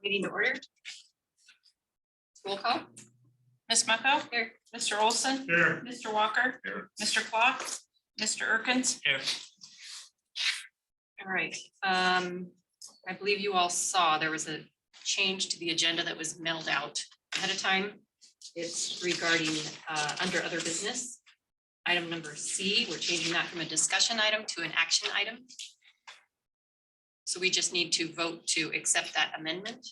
Meeting to order. Roll call. Ms. Mucko? Here. Mr. Olson? Here. Mr. Walker? Here. Mr. Clock? Mr. Erkins? Here. All right. I believe you all saw there was a change to the agenda that was mailed out ahead of time. It's regarding under other business. Item number C, we're changing that from a discussion item to an action item. So we just need to vote to accept that amendment.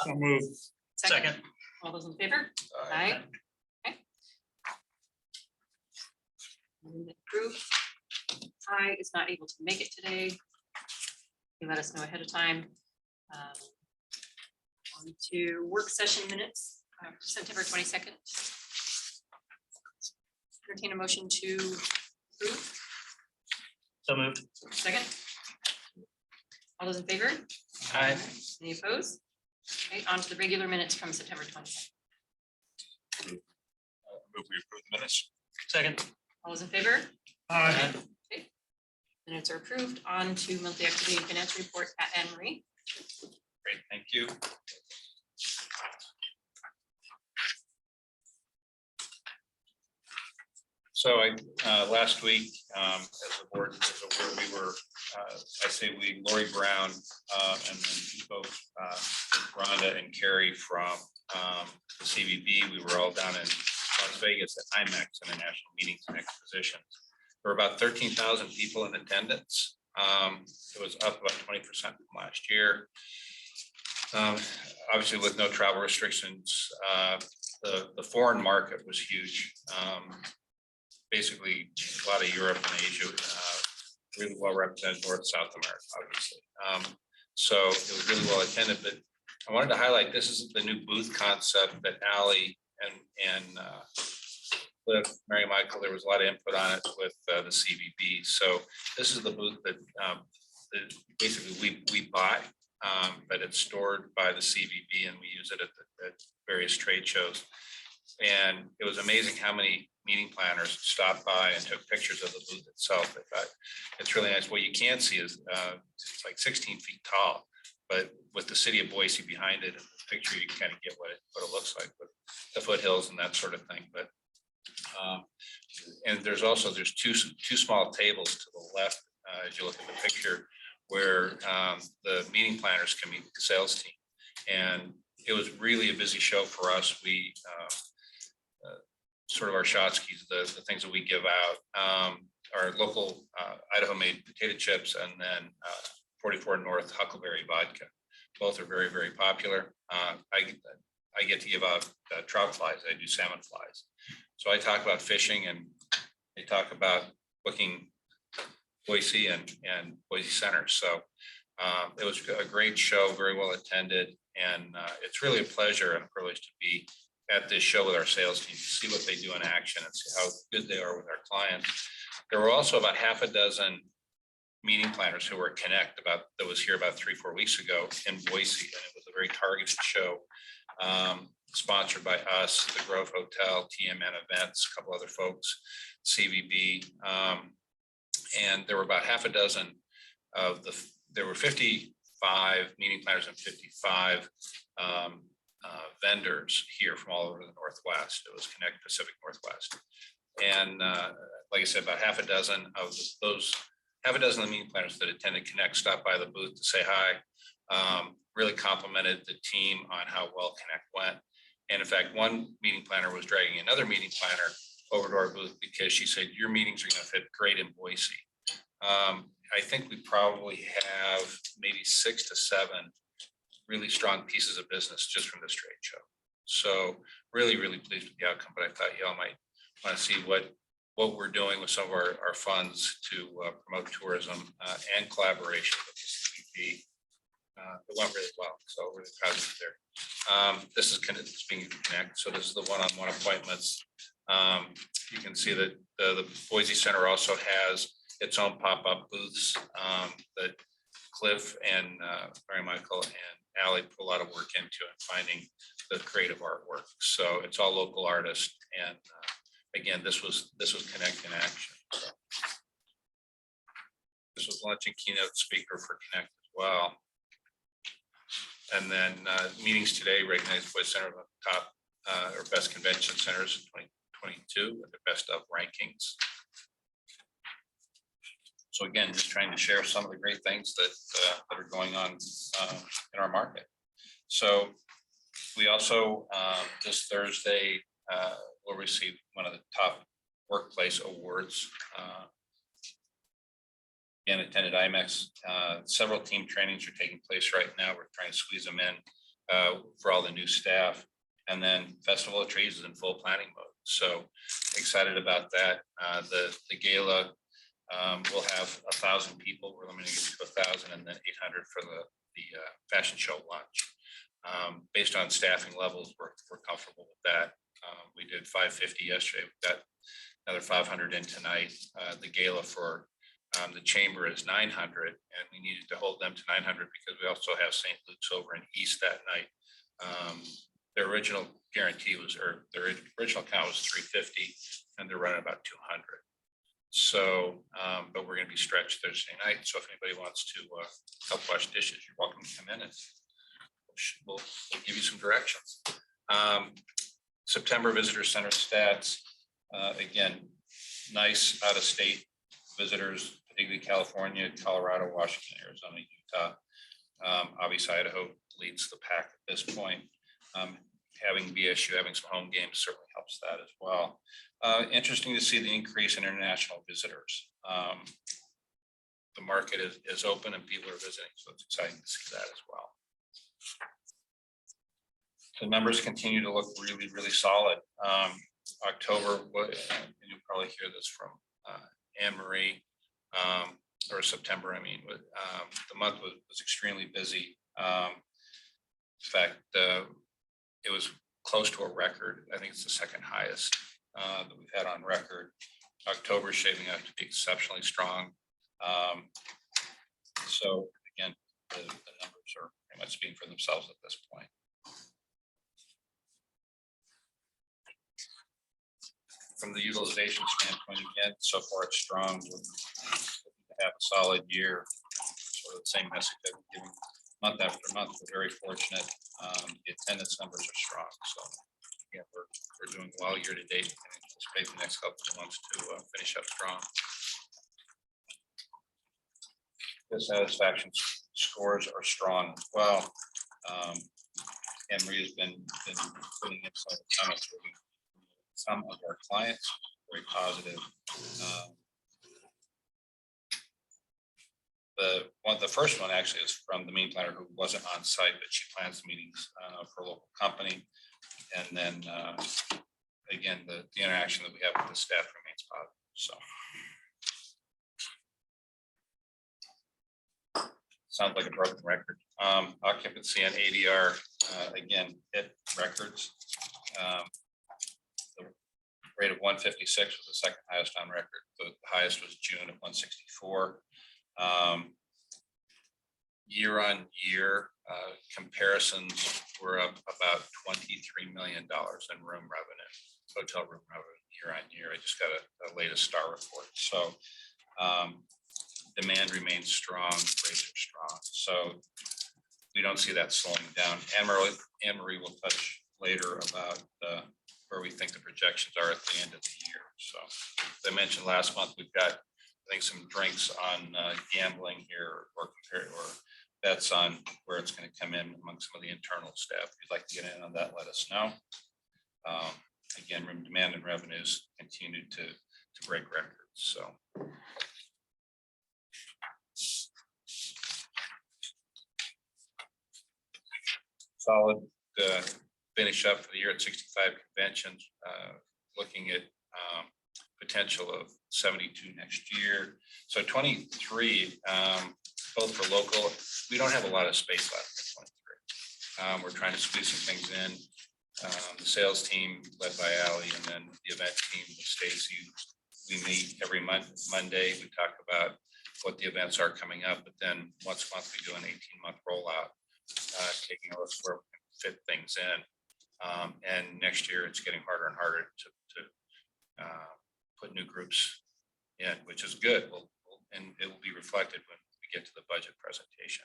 So moved. Second. All those in favor? Aye. Okay. And approved. I is not able to make it today. You let us know ahead of time. On to work session minutes, September 22nd. Entertain a motion to approve. So moved. Second. All those in favor? Aye. Any opposed? Okay, on to the regular minutes from September 22nd. Move we approve the minutes. Second. All those in favor? Aye. Okay. Minutes are approved. On to monthly activity and financial report at Anne Marie. Great, thank you. So last week, as the board is aware, we were, Lori Brown, and then both Rhonda and Carrie from the CVB, we were all down in Las Vegas at IMEX International Meetings and Expositions. There were about 13,000 people in attendance. It was up about 20% from last year. Obviously, with no travel restrictions, the foreign market was huge. Basically, a lot of Europe and Asia, really well represented, North, South America, obviously. So it was really well attended, but I wanted to highlight, this is the new booth concept that Allie and Cliff, Mary Michael, there was a lot of input on it with the CVB. So this is the booth that basically we buy, but it's stored by the CVB and we use it at various trade shows. And it was amazing how many meeting planners stopped by and took pictures of the booth itself. It's really nice. What you can't see is it's like 16 feet tall, but with the city of Boise behind it, in the picture you can kind of get what it looks like with the foothills and that sort of thing. But and there's two small tables to the left as you look at the picture where the meeting planners can meet with the sales team. And it was really a busy show for us. We sort of our Shotskeys, the things that we give out, our local Idaho made potato chips, and then 44 North Huckleberry vodka. Both are very, very popular. I get to give out trout flies. I do salmon flies. So I talk about fishing and they talk about booking Boise and Boise Center. So it was a great show, very well attended. And it's really a pleasure and a privilege to be at this show with our sales team, to see what they do in action and see how good they are with our clients. There were also about half a dozen meeting planners who were at Connect that was here about 3-4 weeks ago in Boise, and it was a very targeted show sponsored by us, the Grove Hotel, TMN Events, a couple other folks, CVB, and there were about half a dozen of there were 55 meeting planners and 55 vendors here from all over the Northwest. It was Connect Pacific Northwest. And like I said, about half a dozen of the meeting planners that attended Connect stopped by the booth to say hi, really complimented the team on how well Connect went. And in fact, one meeting planner was dragging another meeting planner over to our booth because she said, your meetings are going to fit great in Boise. I think we probably have maybe 6 to 7 really strong pieces of business just from this trade show. So really, really pleased with the outcome, but I thought y'all might want to see what we're doing with some of our funds to promote tourism and collaboration with the CVB. It went really well, so really proud of it there. This is being Connect, so this is the one-on-one appointments. You can see that the Boise Center also has its own pop-up booths that Cliff and Mary Michael and Allie put a lot of work into and finding the creative artwork. So it's all local artists, and again, this was Connect in action. So This was launching keynote speaker for Connect as well. And then meetings today recognized by Center of the top or best convention centers in 2022 with the best of rankings. So again, just trying to share some of the great things that are going on in our market. So we also this Thursday will receive one of the top workplace awards. Again, attended IMEX. Several team trainings are taking place right now. We're trying to squeeze them in for all the new staff. And then Festival of Trees is in full planning mode. So excited about that. The gala will have 1,000 people. We're limiting it to 1,000 and then 800 for the fashion show launch. Based on staffing levels, we're comfortable with that. We did 550 yesterday. We've got another 500 in tonight. The gala for the chamber is 900, and we needed to hold them to 900 because we also have St. Luke's over in East that night. Their original guarantee was, or their original count was 350, and they're running about 200. So, but we're going to be stretched Thursday night. So if anybody wants to help wash dishes, you're welcome to come in and we'll give you some directions. September visitor center stats. Again, nice out of state visitors, particularly California, Colorado, Washington, Arizona, Utah. Obviously, Idaho leads the pack at this point. Having BSU, having some home games certainly helps that as well. Interesting to see the increase in international visitors. The market is open and people are visiting, so it's exciting to see that as well. The numbers continue to look really, really solid. October, and you'll probably hear this from Anne Marie, or September, I mean, the month was extremely busy. In fact, it was close to a record. I think it's the second highest that we've had on record. October shaping up to be exceptionally strong. So again, the numbers are pretty much speaking for themselves at this point. From the utilization standpoint, again, so far it's strong. We're to have a solid year. Sort of the same message that we're giving month after month. We're very fortunate. The attendance numbers are strong. So yeah, we're doing well year to date and anticipate the next couple of months to finish up strong. The satisfaction scores are strong as well. Anne Marie has been putting in some comments really. Some of our clients very positive. The first one actually is from the meeting planner who wasn't on site, but she plans meetings for a local company. And then again, the interaction that we have with the staff remains positive. So sounds like a broken record. Occupancy and ADR again hit records. Rate of 156 was the second highest on record. The highest was June of 164. Year on year comparisons were up about $23 million in room revenue, hotel room revenue year on year. I just got a latest STAR report. So demand remains strong, rates are strong. So we don't see that slowing down. Anne Marie will touch later about where we think the projections are at the end of the year. So as I mentioned last month, we've got, I think, some drinks on gambling here or bets on where it's going to come in among some of the internal staff. If you'd like to get in on that, let us know. Again, room demand and revenues continue to break records. So solid finish up for the year at 65 conventions, looking at potential of 72 next year. So 23, both for local, we don't have a lot of space left in 23. We're trying to squeeze some things in. The sales team led by Allie and then the event team with Stacy. We meet every Monday. We talk about what the events are coming up, but then once a month we do an 18-month rollout, taking a look where we can fit things in. And next year it's getting harder and harder to put new groups in, which is good. And it will be reflected reflected when we get to the budget presentation.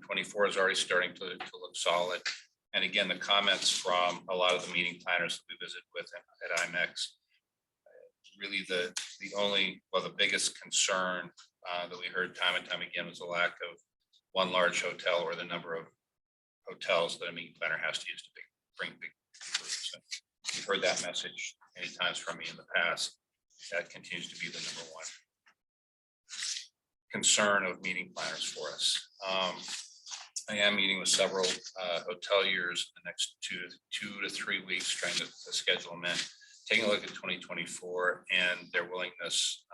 24 is already starting to look solid. And again, the comments from a lot of the meeting planners that we visit with at IMEX, really the biggest concern that we heard time and time again was the lack of one large hotel or the number of hotels that a meeting planner has to use to bring big groups. And you've heard that message many times from me in the past. That continues to be the number one concern of meeting planners for us. I am meeting with several hoteliers in the next two to 3 weeks, trying to schedule them in, taking a look at 2024 and their willingness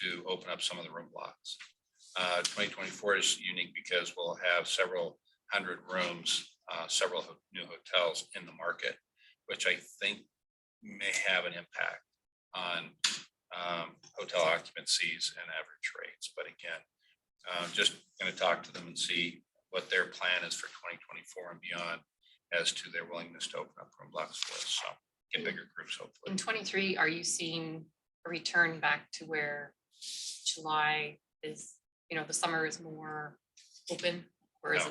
to open up some of the room blocks. 2024 is unique because we'll have several hundred rooms, several new hotels in the market, which I think may have an impact on hotel occupancies and average rates. But again, just going to talk to them and see what their plan is for 2024 and beyond as to their willingness to open up room blocks for us. So get bigger groups, hopefully. In 23, are you seeing a return back to where July is, the summer is more open, or is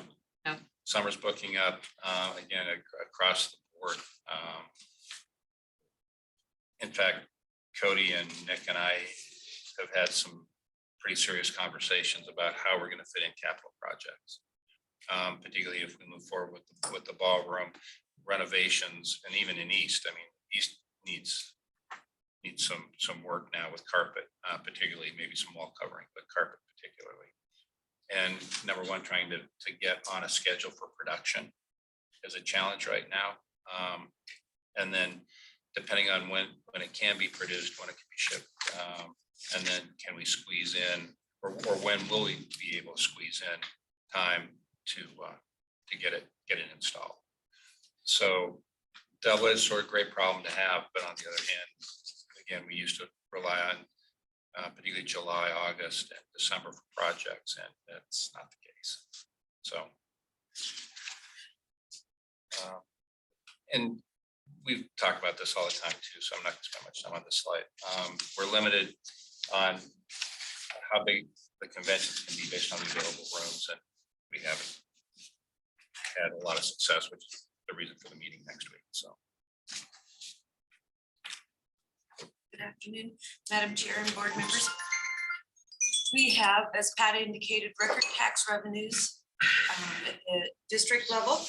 No. it? Summer's booking up again across the board. In fact, Cody and Nick and I have had some pretty serious conversations about how we're going to fit in capital projects, particularly if we move forward with the ballroom renovations, and even in East. I mean, East needs some work now with carpet, particularly maybe some wall covering, but carpet particularly. And number one, trying to get on a schedule for production is a challenge right now. And then depending on when it can be produced, when it can be shipped, and then can we squeeze in, or when will we be able to squeeze in time to get it installed? So double-edged sword, great problem to have, but on the other hand, again, we used to rely on particularly July, August, and December for projects, and that's not the case. So, and we've talked about this all the time too, so I'm not going to spend much time on this slide. We're limited on how big the conventions can be based on the available rooms, and we haven't had a lot of success, which is the reason for the meeting next week. So. Good afternoon, Madam Chair and board members. We have, as Pat indicated, record tax revenues at the district level.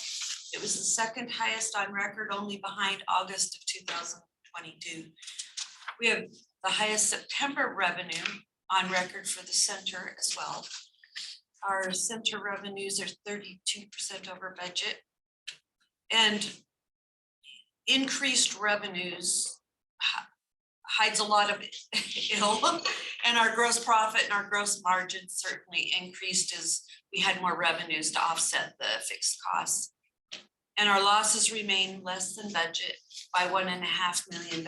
It was the second highest on record, only behind August of 2022. We have the highest September revenue on record for the center as well. Our center revenues are 32% over budget, and increased revenues hides a lot of ill, and our gross profit and our gross margin certainly increased as we had more revenues to offset the fixed costs. And our losses remain less than budget by $1.5 million.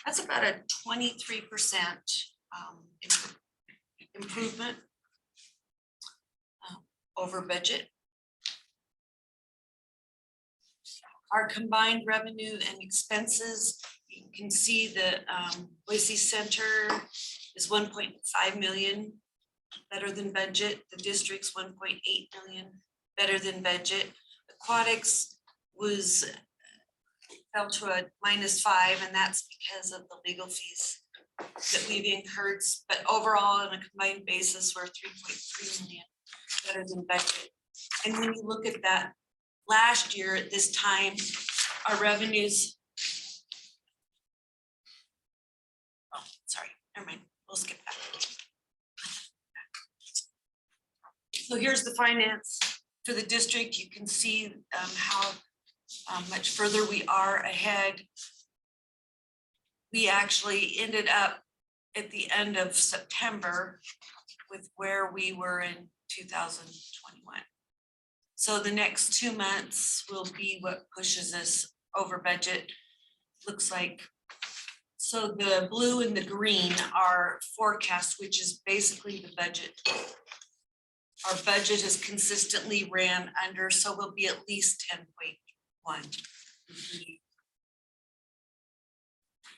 That's about a 23% improvement over budget. Our combined revenue and expenses, you can see the Boise Center is 1.5 million better than budget. The district's 1.8 million better than budget. Aquatics fell to a -5, and that's because of the legal fees that we've incurred. But overall, on a combined basis, we're 3.3 million better than budget. And when you look at that, last year at this time, our revenues. Oh, sorry, never mind. We'll skip that. So here's the finance for the district. You can see how much further we are ahead. We actually ended up at the end of September with where we were in 2021. So the next 2 months will be what pushes us over budget, looks like. So the blue and the green are forecast, which is basically the budget. Our budget has consistently ran under, so we'll be at least 10.1.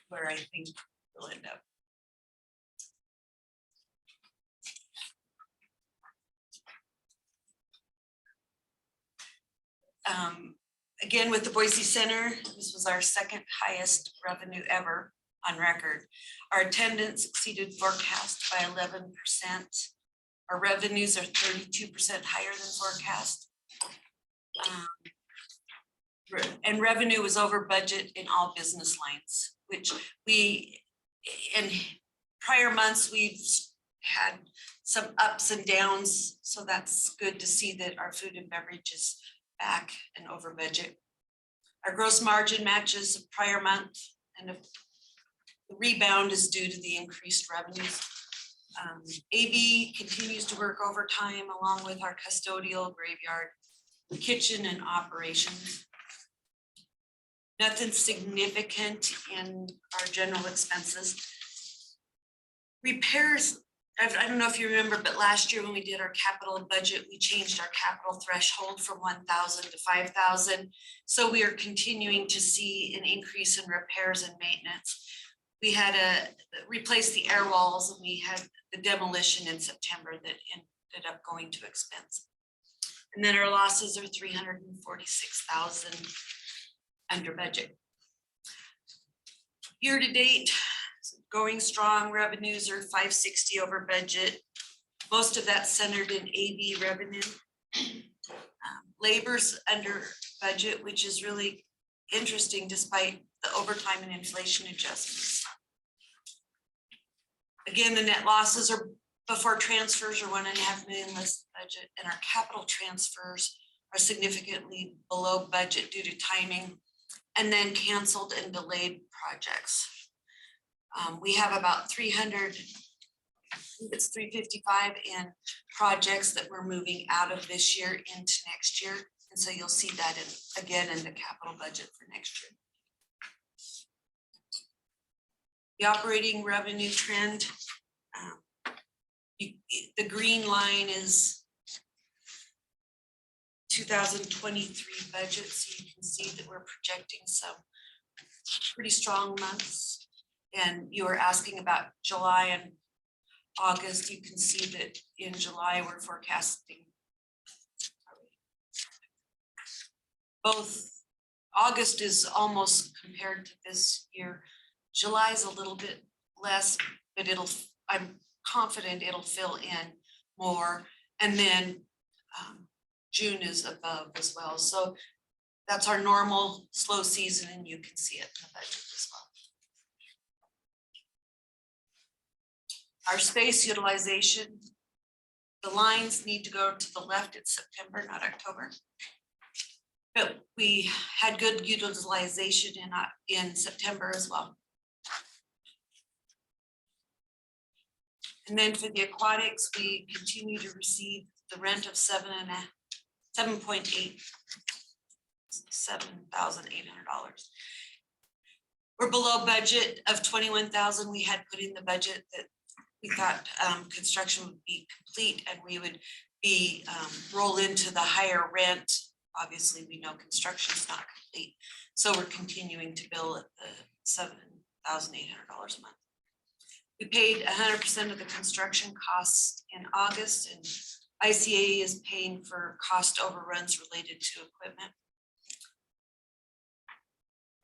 Where I think we'll end up. Again, with the Boise Center, this was our second highest revenue ever on record. Our attendance exceeded forecast by 11%. Our revenues are 32% higher than forecast. And revenue was over budget in all business lines, which in prior months, we've had some ups and downs. So that's good to see that our food and beverage is back and over budget. Our gross margin matches the prior month, and the rebound is due to the increased revenues. AV continues to work overtime along with our custodial, graveyard, kitchen, and operations. Nothing significant in our general expenses. Repairs, I don't know if you remember, but last year when we did our capital budget, we changed our capital threshold from 1,000 to 5,000. So we are continuing to see an increase in repairs and maintenance. We had to replace the air walls, and we had the demolition in September that ended up going to expense. And then our losses are 346,000 under budget. Year to date, going strong. Revenues are 560 over budget. Most of that centered in AV revenue. Labor's under budget, which is really interesting despite the overtime and inflation adjustments. Again, the net losses are before transfers are 1.5 million less than budget, and our capital transfers are significantly below budget due to timing and then canceled and delayed projects. We have about 300, it's 355 in projects that we're moving out of this year into next year. And so you'll see that again in the capital budget for next year. The operating revenue trend, the green line is 2023 budget. So you can see that we're projecting some pretty strong months. And you were asking about July and August. You can see that in July, we're forecasting both. August is almost compared to this year. July is a little bit less, but I'm confident it'll fill in more. And then June is above as well. So that's our normal slow season, and you can see it in the budget as well. Our space utilization, the lines need to go to the left. It's September, not October. But we had good utilization in September as well. And then for the aquatics, we continue to receive the rent of $7,800. We're below budget of 21,000. We had put in the budget that we thought construction would be complete and we would be roll into the higher rent. Obviously, we know construction is not complete, so we're continuing to bill at the $7,800 a month. We paid 100% of the construction costs in August, and ICA is paying for cost overruns related to equipment.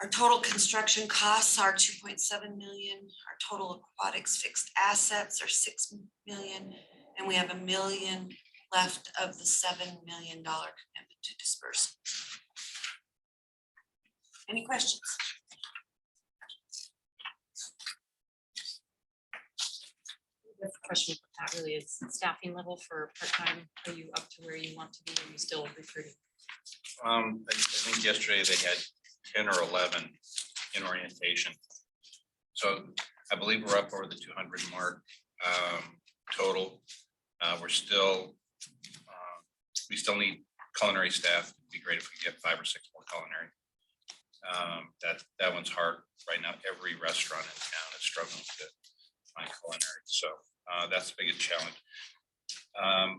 Our total construction costs are 2.7 million. Our total aquatics fixed assets are 6 million, and we have $1 million left of the $7 million commitment to disperse. Any questions? The question that really is staffing level for part-time. Are you up to where you want to be? Are you still recruiting? I think yesterday they had 10 or 11 in orientation. So I believe we're up over the 200 mark total. We're still, we still need culinary staff. It'd be great if we get 5 or 6 more culinary. That one's hard right now. Every restaurant in town is struggling to find culinary. So that's the biggest challenge.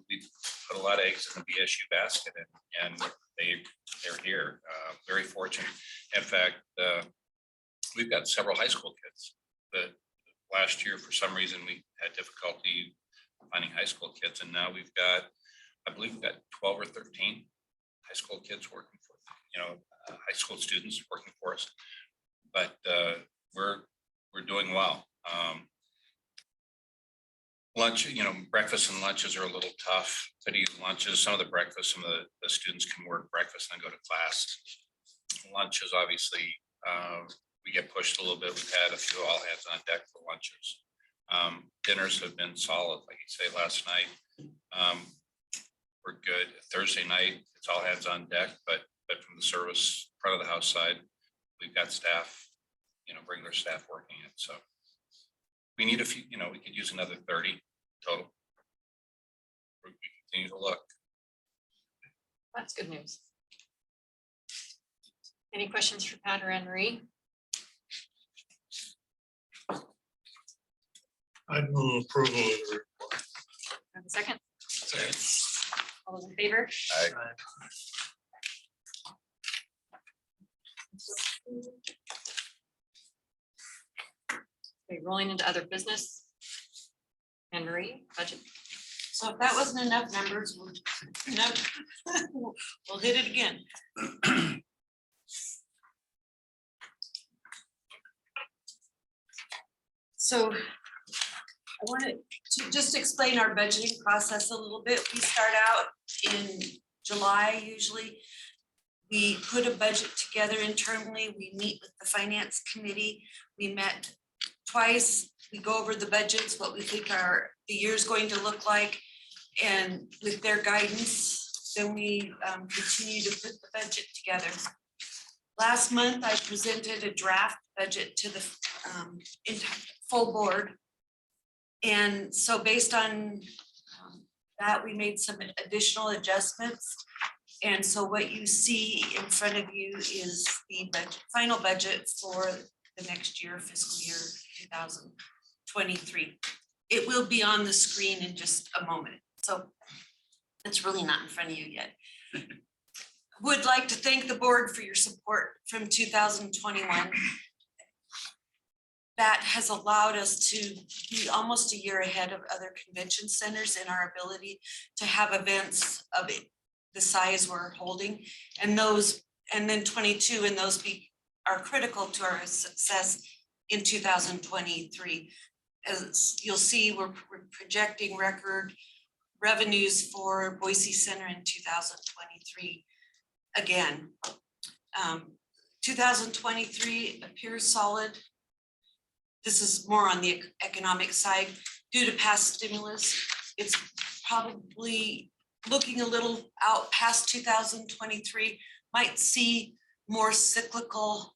We put a lot of eggs in the BSU basket, and they're here. Very fortunate. In fact, we've got several high school kids that last year, for some reason, we had difficulty finding high school kids, and now we've got, I believe we've got 12 or 13 high school kids working for, high school students working for us. But we're doing well. Lunch, breakfast and lunches are a little tough to do lunches. Some of the breakfast, some of the students can work breakfast and then go to class. Lunches, obviously, we get pushed a little bit. We've had a few all hands on deck for lunches. Dinners have been solid, like you say, last night. We're good. Thursday night, it's all hands on deck, but from the service front of the house side, we've got staff, regular staff working it. So we need a few, we could use another 30 total. We continue to look. That's good news. Any questions for Pat or Anne Marie? I'd move approval of the report. Have a second? All those in favor? Aye. Okay, rolling into other business. Anne Marie, budget. So if that wasn't enough numbers, we'll hit it again. So I wanted to just explain our budgeting process a little bit. We start out in July usually. We put a budget together internally. We meet with the finance committee. We met twice. We go over the budgets, what we think the year's going to look like. And with their guidance, then we continue to put the budget together. Last month, I presented a draft budget to the full board. And so based on that, we made some additional adjustments. And so what you see in front of you is the final budget for the next year, fiscal year 2023. It will be on the screen in just a moment. So it's really not in front of you yet. Would like to thank the board for your support from 2021. That has allowed us to be almost a year ahead of other convention centers in our ability to have events of the size we're holding. And then 22, and those are critical to our success in 2023. As you'll see, we're projecting record revenues for Boise Center in 2023. Again, 2023 appears solid. This is more on the economic side. Due to past stimulus, it's probably looking a little out past 2023, might see more cyclical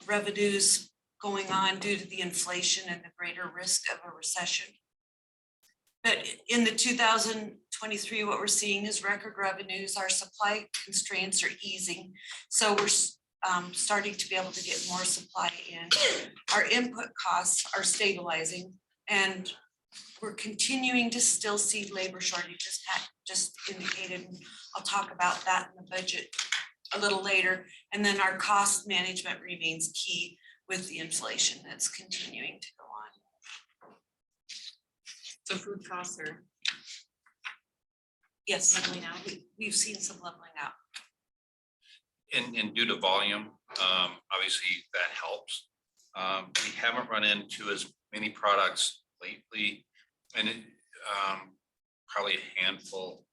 revenues going on due to the inflation and the greater risk of a recession. But in the 2023, what we're seeing is record revenues. Our supply constraints are easing. So we're starting to be able to get more supply in. Our input costs are stabilizing, and we're continuing to still see labor shortages. Pat just indicated, and I'll talk about that in the budget a little later. And then our cost management remains key with the inflation that's continuing to go on. So food costs are Yes, leveling out. we've seen some leveling out. And due to volume, obviously that helps. We haven't run into as many products lately, and probably a handful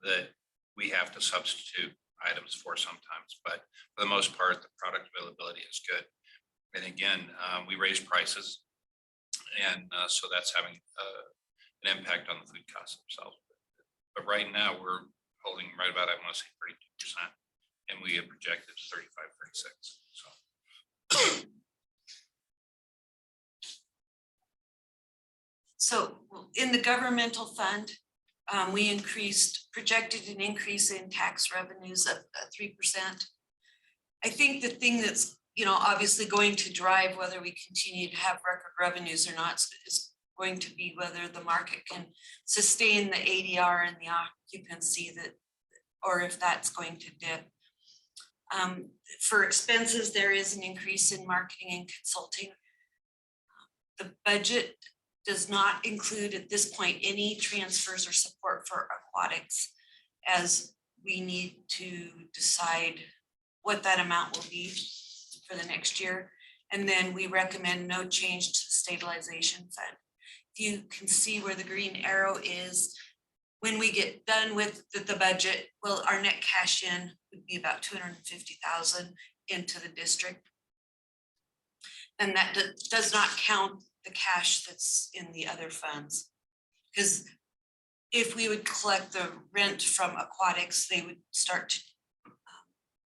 that we have to substitute items for sometimes, but for the most part, the product availability is good. And again, we raised prices, and so that's having an impact on the food costs themselves. But right now, we're holding right about, I want to say 32%, and we have projected 35, 36. So So in the governmental fund, we projected an increase in tax revenues of 3%. I think the thing that's, obviously going to drive whether we continue to have record revenues or not is going to be whether the market can sustain the ADR and the occupancy or if that's going to dip. For expenses, there is an increase in marketing and consulting. The budget does not include at this point any transfers or support for aquatics, as we need to decide what that amount will be for the next year. And then we recommend no change to the stabilization fund. If you can see where the green arrow is, when we get done with the budget, well, our net cash in would be about 250,000 into the district. And that does not count the cash that's in the other funds. Because if we would collect the rent from aquatics, they would start to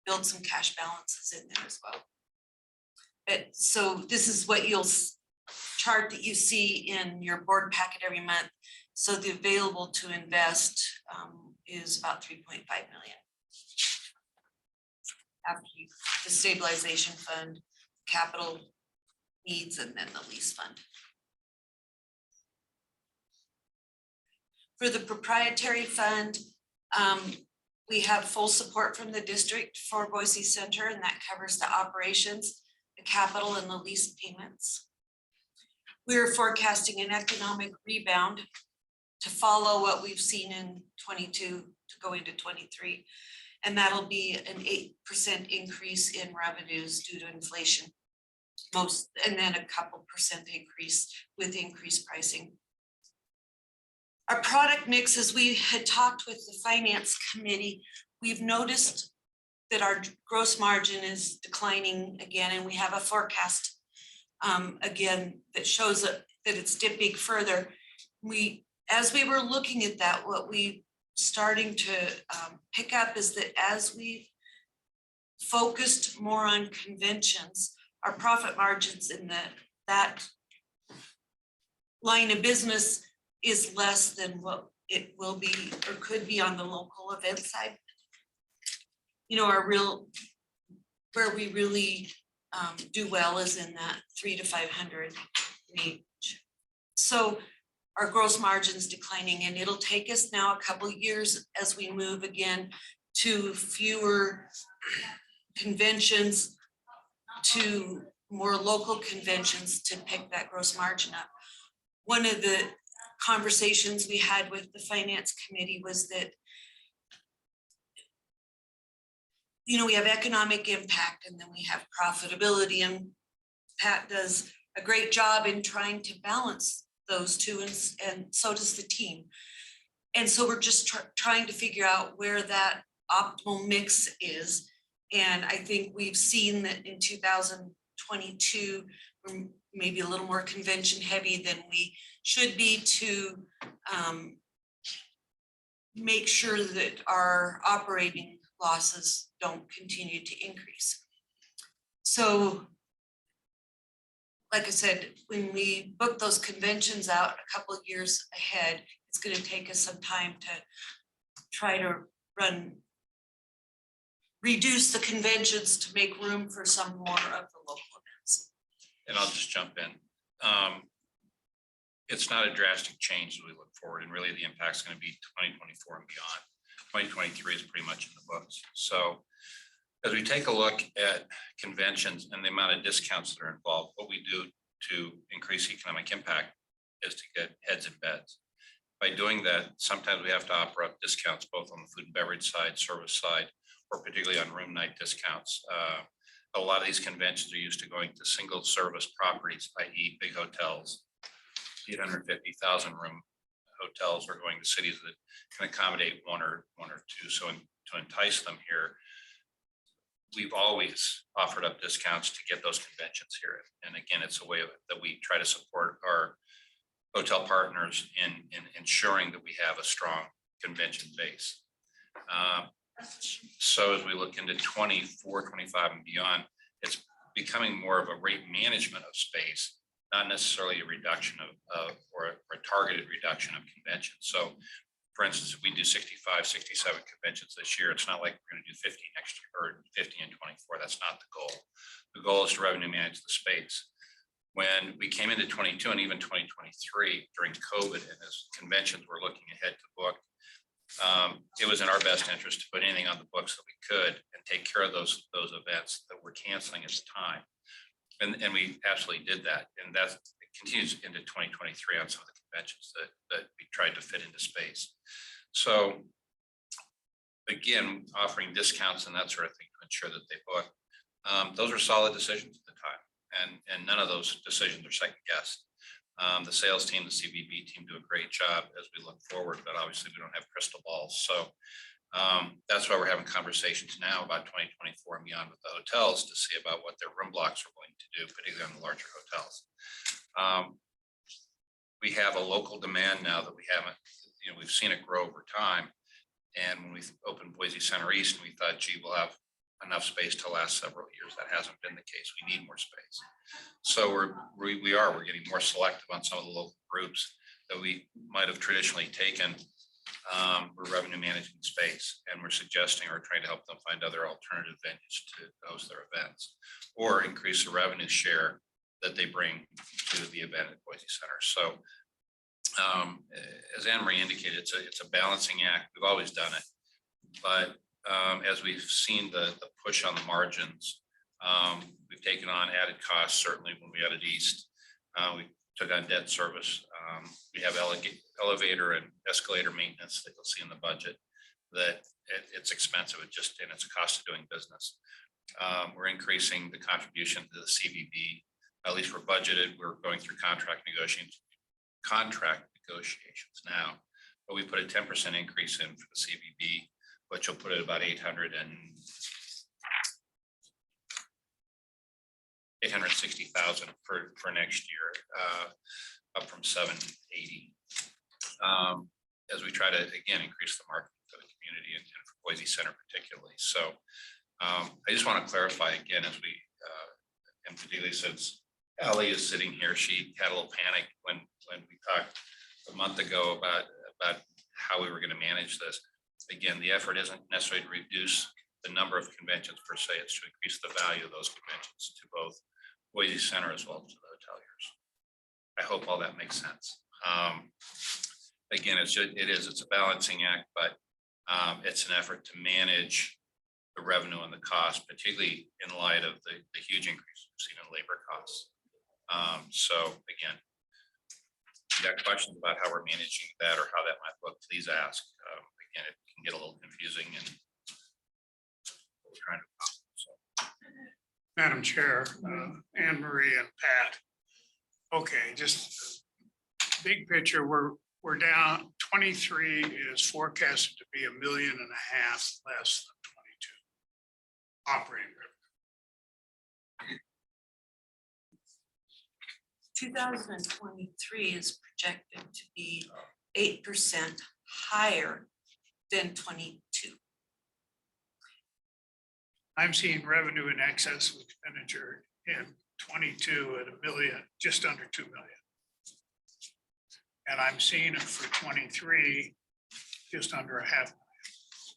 build some cash balances in there as well. So this is what you'll chart that you see in your board packet every month. So the available to invest is about 3.5 million. After the stabilization fund, capital needs, and then the lease fund. For the proprietary fund, we have full support from the district for Boise Center, and that covers the operations, the capital, and the lease payments. We're forecasting an economic rebound to follow what we've seen in 22 to go into 23. And that'll be an 8% increase in revenues due to inflation. And then a couple percent increase with increased pricing. Our product mix, as we had talked with the finance committee, we've noticed that our gross margin is declining again, and we have a forecast again that shows that it's dipping further. As we were looking at that, what we starting to pick up is that as we focused more on conventions, our profit margins in that line of business is less than what it will be or could be on the local event side. You know, where we really do well is in that 300 to 500 range. So our gross margin's declining, and it'll take us now a couple of years as we move again to fewer conventions, to more local conventions to pick that gross margin up. One of the conversations we had with the finance committee was that, you know, we have economic impact and then we have profitability, and Pat does a great job in trying to balance those two, and so does the team. And so we're just trying to figure out where that optimal mix is. And I think we've seen that in 2022, we're maybe a little more convention heavy than we should be to make sure that our operating losses don't continue to increase. So, like I said, when we book those conventions out a couple of years ahead, it's going to take us some time to try to reduce the conventions to make room for some more of the local events. And I'll just jump in. It's not a drastic change as we look forward, and really the impact's going to be 2024 and beyond. 2023 is pretty much in the books. So as we take a look at conventions and the amount of discounts that are involved, what we do to increase economic impact is to get heads in beds. By doing that, sometimes we have to offer up discounts both on the food and beverage side, service side, or particularly on room night discounts. A lot of these conventions are used to going to single service properties, i.e. big hotels, 850,000 room hotels, or going to cities that can accommodate one or two. So to entice them here, we've always offered up discounts to get those conventions here. And again, it's a way that we try to support our hotel partners in ensuring that we have a strong convention base. So as we look into 24, 25 and beyond, it's becoming more of a rate management of space, not necessarily a reduction of or a targeted reduction of conventions. So for instance, if we do 65, 67 conventions this year, it's not like we're going to do 50 next year or 50 and 24. That's not the goal. The goal is to revenue manage the space. When we came into 22 and even 2023 during COVID, and as conventions were looking ahead to book, it was in our best interest to put anything on the books that we could and take care of those events that we're canceling at the time. And we absolutely did that. And that continues into 2023 on some of the conventions that we tried to fit into space. So again, offering discounts and that sort of thing to ensure that they book. Those are solid decisions at the time, and none of those decisions are second guessed. The sales team, the CBB team do a great job as we look forward, but obviously we don't have crystal balls. So that's why we're having conversations now about 2024 and beyond with the hotels to see about what their room blocks are going to do, particularly on the larger hotels. We have a local demand now that we haven't, we've seen it grow over time. And when we opened Boise Center East, we thought, gee, we'll have enough space to last several years. That hasn't been the case. We need more space. So we're getting more selective on some of the local groups that we might have traditionally taken. We're revenue managing space, and we're suggesting or trying to help them find other alternative venues to host their events or increase the revenue share that they bring to the event at Boise Center. So as Anne Marie indicated, it's a balancing act. We've always done it, but as we've seen the push on the margins, we've taken on added costs. Certainly when we added East, we took on debt service. We have elevator and escalator maintenance that you'll see in the budget that it's expensive. It's a cost of doing business. We're increasing the contribution to the CBB. At least we're budgeted. We're going through contract negotiations now, but we put a 10% increase in for the CBB, which will put it about 860,000 for next year, up from 780. As we try to again increase the market for the community and for Boise Center particularly. So I just want to clarify again, as we and particularly since Allie is sitting here, she had a little panic when we talked a month ago about how we were going to manage this. Again, the effort isn't necessarily to reduce the number of conventions per se, it's to increase the value of those conventions to both Boise Center as well as to the hoteliers. I hope all that makes sense. Again, it's a balancing act, but it's an effort to manage the revenue and the cost, particularly in light of the huge increase we've seen in labor costs. So again, if you got questions about how we're managing that or how that might look, please ask. Again, it can get a little confusing and we're trying to accomplish. So. Madam Chair, Anne Marie and Pat. Okay, just big picture, we're down. 23 is forecasted to be $1.5 million less than 22 operating revenue. 2023 is projected to be 8% higher than 22. I'm seeing revenue in excess of expenditure in 22 at $1 million, just under $2 million. And I'm seeing it for 23, just under $500,000.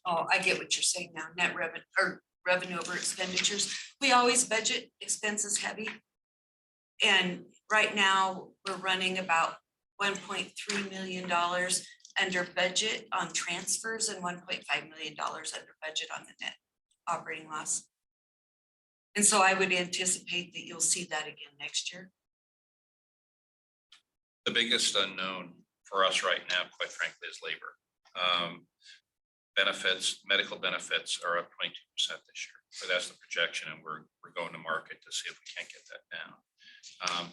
Oh, I get what you're saying now. Net revenue or revenue over expenditures. We always budget expenses heavy. And right now we're running about $1.3 million under budget on transfers and $1.5 million under budget on the net operating loss. And so I would anticipate that you'll see that again next year. The biggest unknown for us right now, quite frankly, is labor. Medical benefits are up 22% this year, but that's the projection, and we're going to market to see if we can't get that down.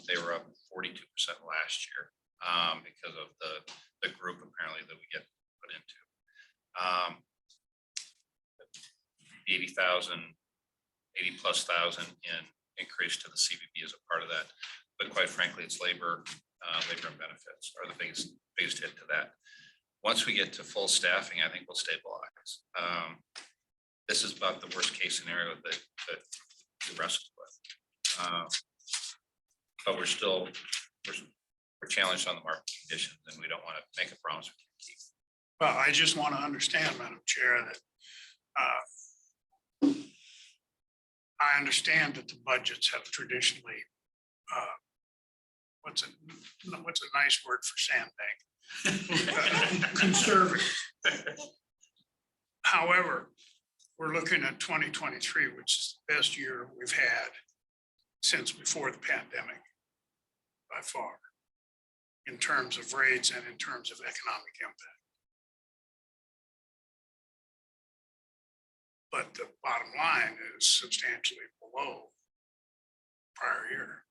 They were up 42% last year because of the group apparently that we get put into. 80,000 plus thousand in increase to the CBB as a part of that. But quite frankly, it's labor and benefits are the biggest hit to that. Once we get to full staffing, I think we'll stabilize. This is about the worst case scenario that we wrestled with. But we're challenged on the market conditions, and we don't want to make a promise we can't keep. Well, I just want to understand, Madam Chair, that I understand that the budgets have traditionally, what's a nice word for sandbag? Conservative. However, we're looking at 2023, which is the best year we've had since before the pandemic, by far, in terms of rates and in terms of economic impact. but the bottom line is substantially below prior year.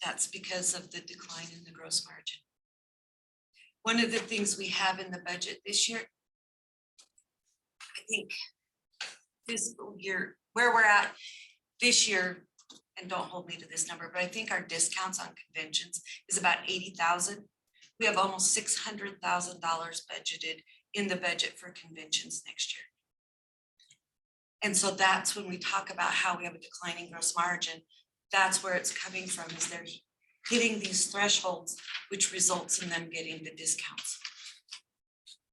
That's because of the decline in the gross margin. One of the things we have in the budget this year, I think fiscal year, where we're at this year, and don't hold me to this number, but I think our discounts on conventions is about 80,000. We have almost $600,000 budgeted in the budget for conventions next year. And so that's when we talk about how we have a declining gross margin. That's where it's coming from, is they're hitting these thresholds, which results in them getting the discounts.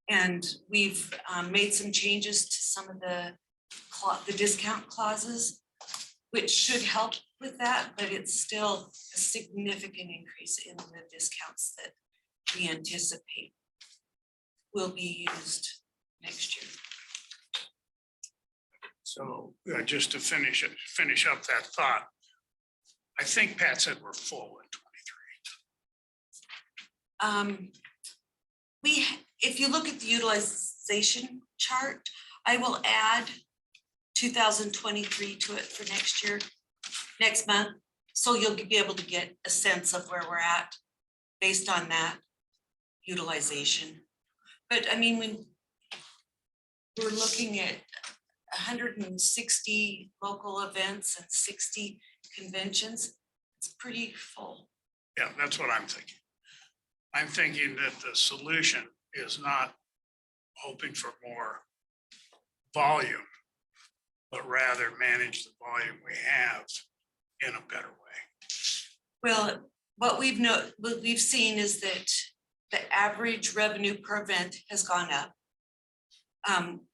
And we've made some changes to some of the discount clauses, which should help with that, but it's still a significant increase in the discounts that we anticipate will be used next year. So just to finish up that thought, I think Pat said we're full in 23. If you look at the utilization chart, I will add 2023 to it for next month. So you'll be able to get a sense of where we're at based on that utilization. But I mean, when we're looking at 160 local events and 60 conventions, it's pretty full. Yeah, that's what I'm thinking. I'm thinking that the solution is not hoping for more volume, but rather manage the volume we have in a better way. Well, what we've seen is that the average revenue per event has gone up.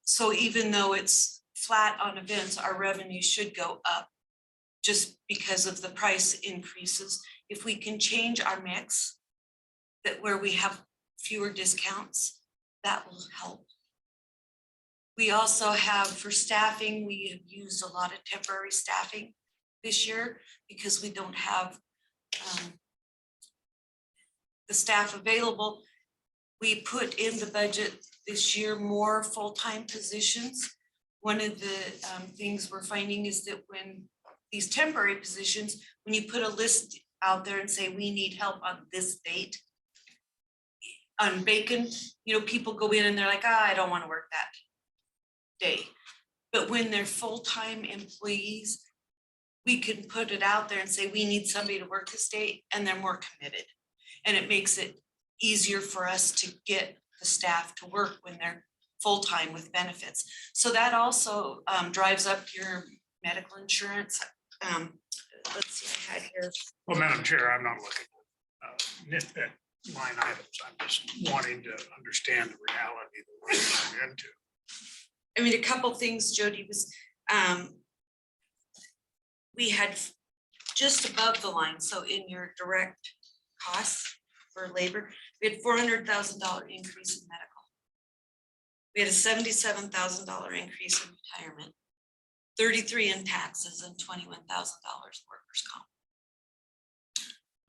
So even though it's flat on events, our revenue should go up just because of the price increases. If we can change our mix, that where we have fewer discounts, that will help. We also have, for staffing, we have used a lot of temporary staffing this year because we don't have the staff available. We put in the budget this year more full-time positions. One of the things we're finding is that when these temporary positions, when you put a list out there and say, we need help on this date, on bacon, you know, people go in and they're like, I don't want to work that day. But when they're full-time employees, we can put it out there and say, we need somebody to work this day, and they're more committed. And it makes it easier for us to get the staff to work when they're full-time with benefits. So that also drives up your medical insurance. Let's see, I had here. Well, Madam Chair, I'm not looking at nitpick line items. I'm just wanting to understand the reality that we're into. I mean, a couple things, Jody, was we had just above the line, so in your direct costs for labor, we had $400,000 increase in medical. We had a $77,000 increase in retirement, 33 in taxes, and $21,000 workers' comp.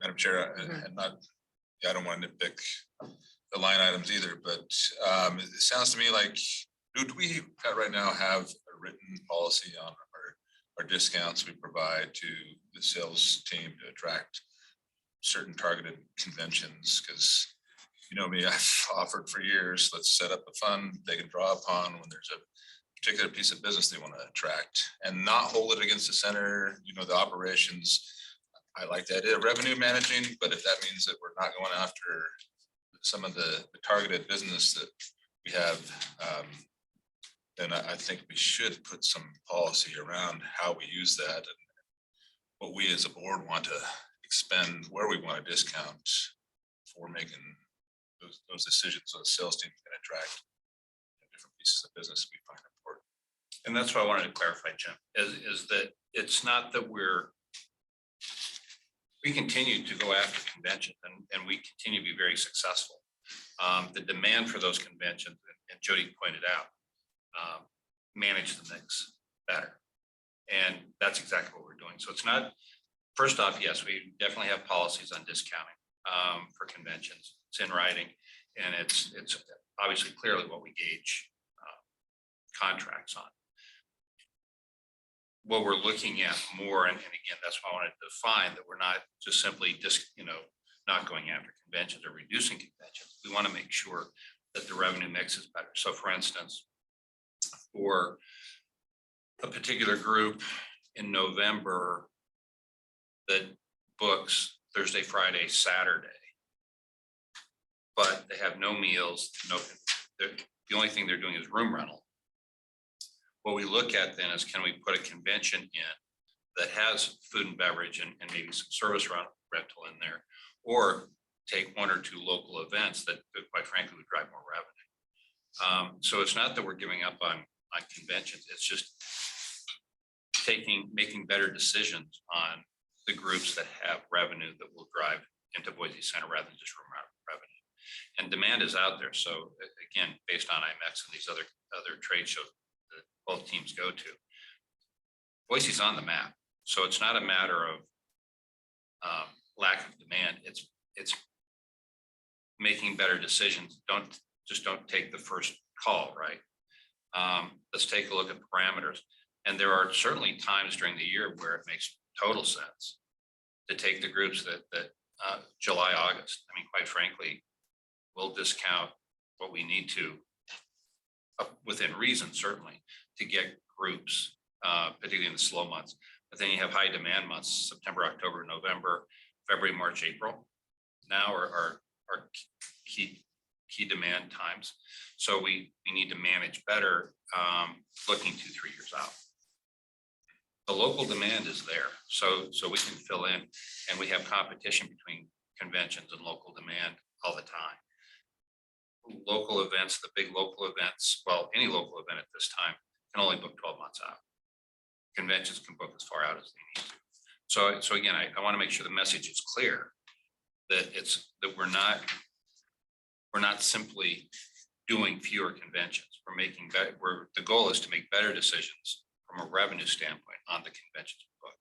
Madam Chair, and not, I don't want to nitpick the line items either, but it sounds to me like, do we right now have a written policy on our discounts we provide to the sales team to attract certain targeted conventions? Because you know me, I've offered for years, let's set up a fund they can draw upon when there's a particular piece of business they want to attract and not hold it against the center, you know, the operations. I like the idea of revenue managing, but if that means that we're not going after some of the targeted business that we have, then I think we should put some policy around how we use that and what we as a board want to expend, where we want to discount for making those decisions so the sales team can attract different pieces of business we find important. And that's what I wanted to clarify, Jim, is that it's not that we continue to go after conventions and we continue to be very successful. The demand for those conventions, and Jody pointed out, manage the mix better. And that's exactly what we're doing. So it's not, first off, yes, we definitely have policies on discounting for conventions. It's in writing, and it's obviously clearly what we gauge contracts on. what we're looking at more, and again, that's why I wanted to define that we're not just simply not going after conventions or reducing conventions. We want to make sure that the revenue mix is better. So for instance, for a particular group in November that books Thursday, Friday, Saturday, but they have no meals, the only thing they're doing is room rental. What we look at then is, can we put a convention in that has food and beverage and maybe some service rental in there, or take one or two local events that quite frankly would drive more revenue. So it's not that we're giving up on conventions, it's just making better decisions on the groups that have revenue that will drive into Boise Center rather than just room revenue. And demand is out there. So again, based on IMEX and these other trade shows that both teams go to, Boise's on the map. So it's not a matter of lack of demand. It's making better decisions. Don't take the first call, right? Let's take a look at parameters. And there are certainly times during the year where it makes total sense to take the groups that July, August. I mean, quite frankly, we'll discount what we need to within reason, certainly, to get groups, particularly in the slow months. But then you have high demand months, September, October, November, February, March, April. Now are key demand times. So we need to manage better, looking 2-3 years out. The local demand is there, so we can fill in, and we have competition between conventions and local demand all the time. Local events, the big local events, well, any local event at this time can only book 12 months out. Conventions can book as far out as they need to. So again, I want to make sure the message is clear that we're not simply doing fewer conventions. We're making better. The goal is to make better decisions from a revenue standpoint on the conventions book.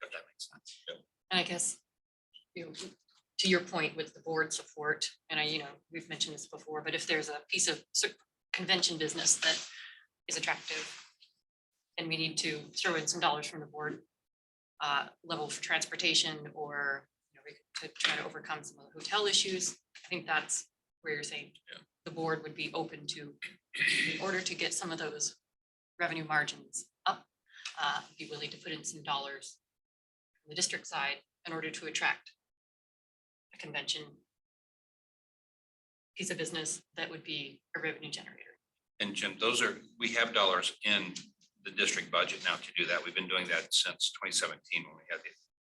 If that makes sense. Yep. And I guess, to your point with the board support, and we've mentioned this before, but if there's a piece of convention business that is attractive and we need to throw in some dollars from the board level for transportation, or to try to overcome some of the hotel issues, I think that's where you're saying the board would be open to, in order to get some of those revenue margins up, be willing to put in some dollars from the district side in order to attract a convention piece of business that would be a revenue generator. And Jim, we have dollars in the district budget now to do that. We've been doing that since 2017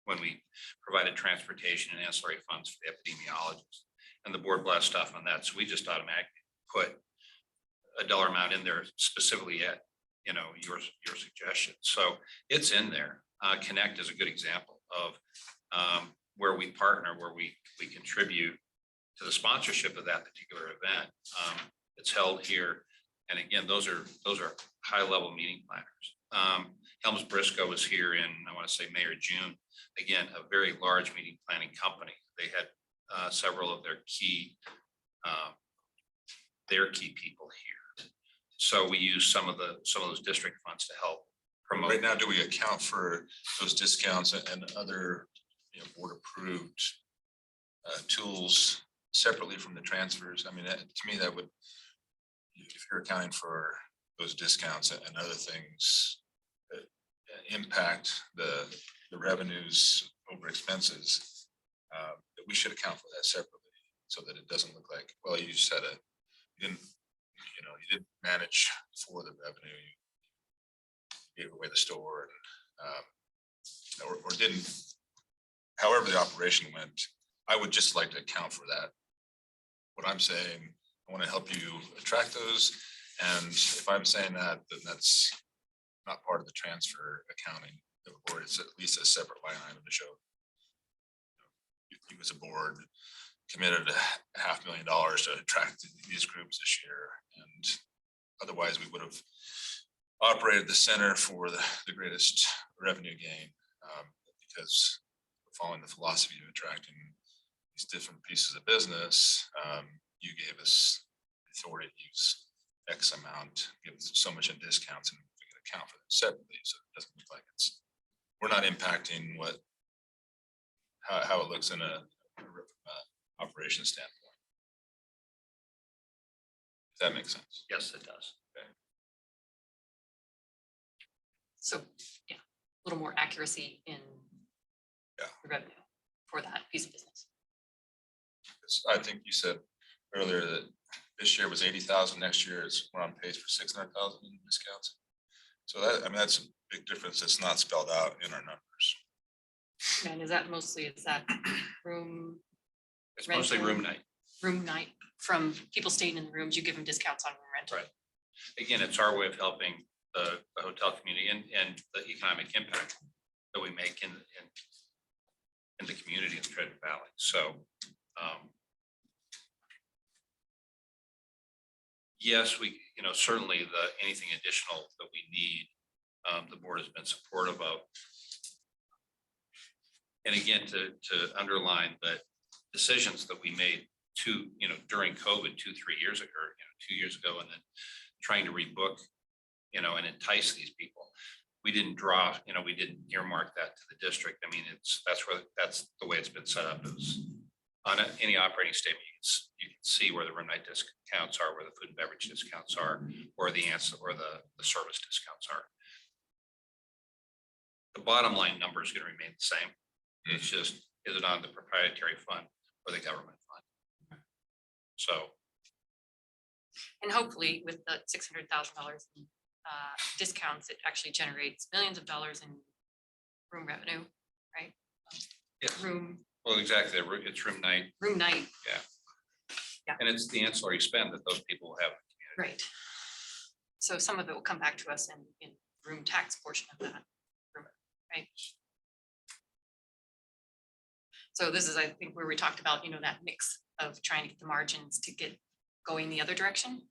when we provided transportation and ancillary funds for the epidemiologists, and the board blessed stuff on that. So we just automatically put a dollar amount in there specifically at your suggestion. So it's in there. Connect is a good example of where we partner, where we contribute to the sponsorship of that particular event. It's held here, and again, those are high level meeting planners. Helms Briscoe was here in, I want to say, May or June. Again, a very large meeting planning company. They had several of their key people here. So we use some of those district funds to help promote. Right now, do we account for those discounts and other board approved tools separately from the transfers? I mean, to me, that would, if you're accounting for those discounts and other things that impact the revenues over expenses, that we should account for that separately, so that it doesn't look like, well, you just had you didn't manage for the revenue, you gave away the store, and or didn't, however the operation went. I would just like to account for that. What I'm saying, I want to help you attract those, and if I'm saying that, then that's not part of the transfer accounting of the board. It's at least a separate line item to show you as a board committed $500,000 to attract these groups this year, and otherwise we would have operated the center for the greatest revenue gain, because we're following the philosophy of attracting these different pieces of business. You gave us authority to use X amount, give us so much in discounts, and we get a account for that separately, so it doesn't look like we're not impacting how it looks in a operation standpoint. Does that make sense? Yes, it does. So, yeah, a little more accuracy in Yeah. the revenue for that piece of business. I think you said earlier that this year was 80,000, next year we're on pace for 600,000 in discounts. So that, I mean, that's a big difference that's not spelled out in our numbers. And is that room, It's mostly room night. room night from people staying in the rooms, you give them discounts on room rent? Right. Again, it's our way of helping the hotel community and the economic impact that we make in the community in the Treasure Valley. So, yes, we, certainly anything additional that we need, the board has been supportive of. And again, to underline that decisions that we made during COVID 2-3 years ago, 2 years ago, and then trying to rebook, and entice these people. We didn't we didn't earmark that to the district. I mean, that's the way it's been set up. Is on any operating statement, you can see where the room night discounts are, where the food and beverage discounts are, or the service discounts are. The bottom line number is going to remain the same. It's just, is it on the proprietary fund or the government fund? So. And hopefully with the $600,000 in discounts, it actually generates millions of dollars in room revenue, right? Yes. Room Exactly. It's room night. Yeah. And it's the ancillary spend that those people have. Right. So some of it will come back to us in room tax portion of that, right? So this is, I think, where we talked about, that mix of trying to get the margins to get going the other direction.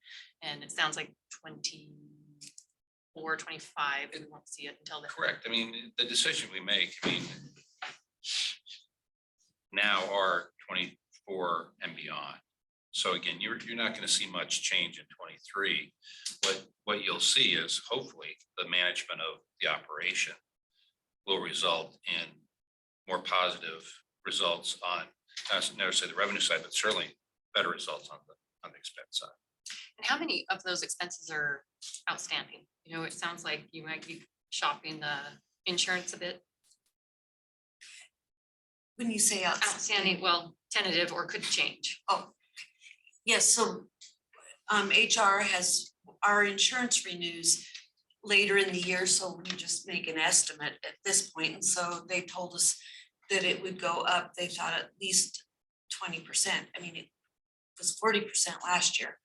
And it sounds like 24, 25, we won't see it until then. Correct. I mean, the decision we make, now are 24 and beyond. So again, you're not going to see much change in 23. What you'll see is hopefully the management of the operation will result in more positive results on, not necessarily the revenue side, but certainly better results on the expense side. And how many of those expenses are outstanding? It sounds like you might be shopping the insurance a bit. When you say Outstanding, well, tentative or could change. Oh, yes, so HR our insurance renews later in the year, so we just make an estimate at this point. And so they told us that it would go up, they thought at least 20%. I mean, it was 40% last year.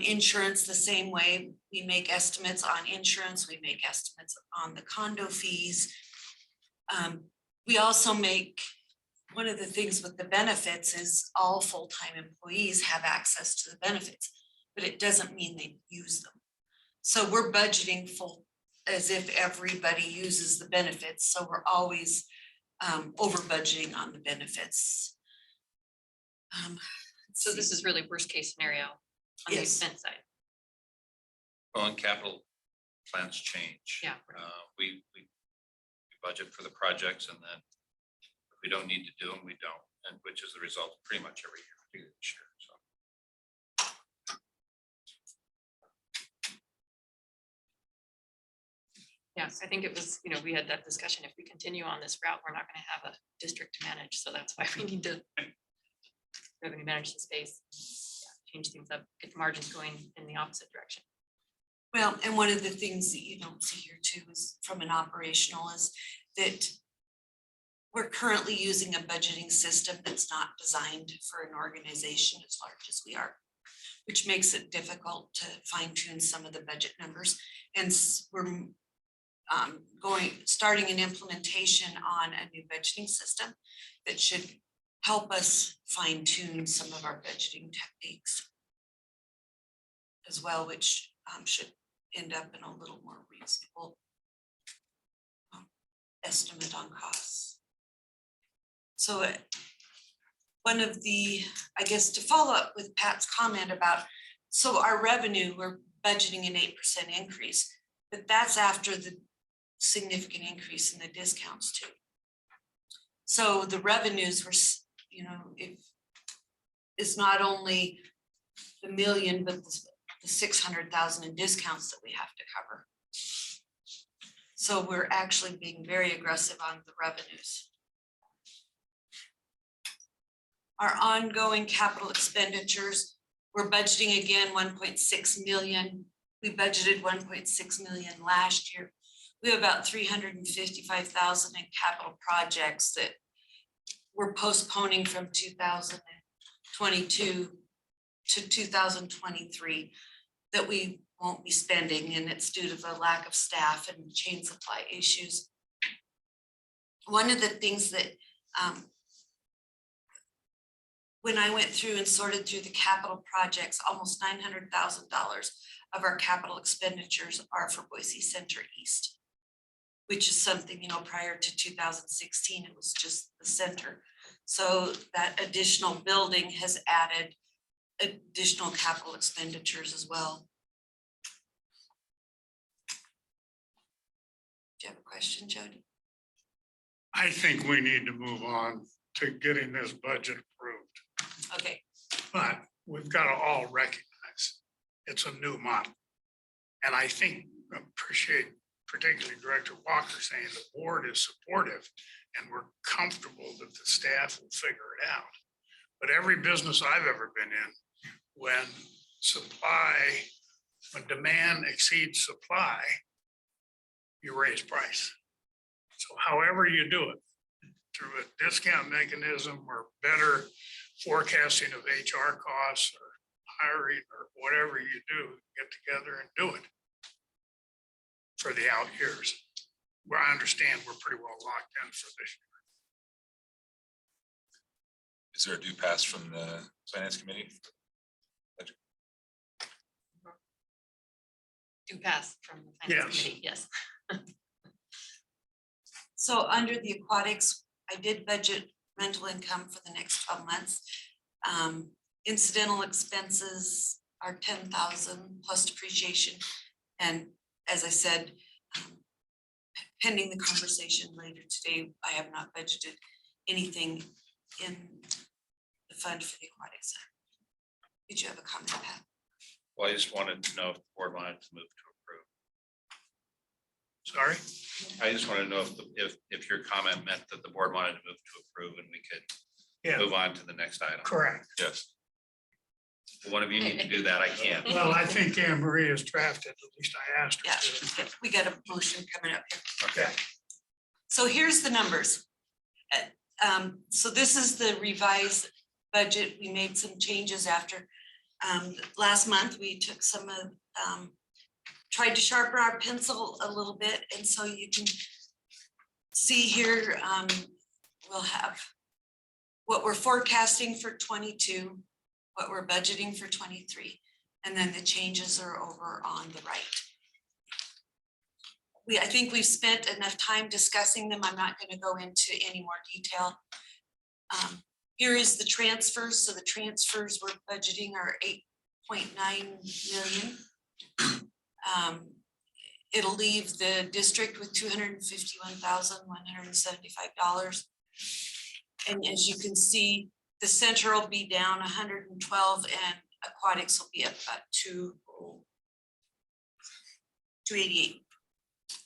Insurance, the same way, we make estimates on insurance, we make estimates on the condo fees. We also make, one of the things with the benefits is all full-time employees have access to the benefits, but it doesn't mean they use them. So we're budgeting full as if everybody uses the benefits. So we're always over budgeting on the benefits. So this is really worst case scenario on the Yes. expense side. Well, and capital plans change. Yeah. We budget for the projects, and then if we don't need to do them, we don't, and which is the result pretty much every year, particularly this year. So. Yes, I think it was, we had that discussion. If we continue on this route, we're not going to have a district to manage. So that's why we need to revenue manage the space, change things up, get the margins going in the opposite direction. Well, and one of the things that you don't see here too is from an operational is that we're currently using a budgeting system that's not designed for an organization as large as we are, which makes it difficult to fine tune some of the budget numbers. And we're starting an implementation on a new budgeting system that should help us fine tune some of our budgeting techniques as well, which should end up in a little more reasonable estimate on costs. So one of the, I guess to follow up with Pat's comment about, so our revenue, we're budgeting an 8% increase. But that's after the significant increase in the discounts too. So the revenues were, you know, if it's not only the million, but the 600,000 in discounts that we have to cover. So we're actually being very aggressive on the revenues. Our ongoing capital expenditures, we're budgeting again 1.6 million. We budgeted 1.6 million last year. We have about 355,000 in capital projects that we're postponing from 2022 to 2023 that we won't be spending, and it's due to the lack of staff and chain supply issues. One of the things that when I went through and sorted through the capital projects, almost $900,000 of our capital expenditures are for Boise Center East, which is something, you know, prior to 2016, it was just the center. So that additional building has added additional capital expenditures as well. Do you have a question, Jody? I think we need to move on to getting this budget approved, Okay, but we've got to all recognize it's a new model. And I think, appreciate particularly Director Walker saying the board is supportive and we're comfortable that the staff will figure it out. But every business I've ever been in, when demand exceeds supply, you raise price. So however you do it, through a discount mechanism or better forecasting of HR costs or hiring or whatever you do, get together and do it for the out years. Where I understand we're pretty well locked in for this year. Is there a due pass from the finance committee? Do pass from the Yes. finance committee, yes. so under the aquatics, I did budget rental income for the next 12 months. Incidental expenses are 10,000 plus depreciation. And as I said, pending the conversation later today, I have not budgeted anything in the fund for the aquatic center. Did you have a comment, Pat? Well, I just wanted to know if the board wanted to move to Sorry? approve. I just wanted to know if your comment meant that the board wanted to move to approve and we could Yeah, move on to the next item. correct. Yes. If one of you need to do that, I can't. Well, I think Anne Marie is drafted, at least I asked her Yeah, to. we got a motion coming up here. Okay. So here's the numbers. So this is the revised budget. We made some changes after last month. We took some of, tried to sharpen our pencil a little bit. And so you can see here, we'll have what we're forecasting for 22, what we're budgeting for 23, and then the changes are over on the right. I think we've spent enough time discussing them. I'm not going to go into any more detail. Here is the transfers. So the transfers we're budgeting are 8.9 million. It'll leave the district with $251,175. And as you can see, the center will be down 112 and aquatics will be up about 288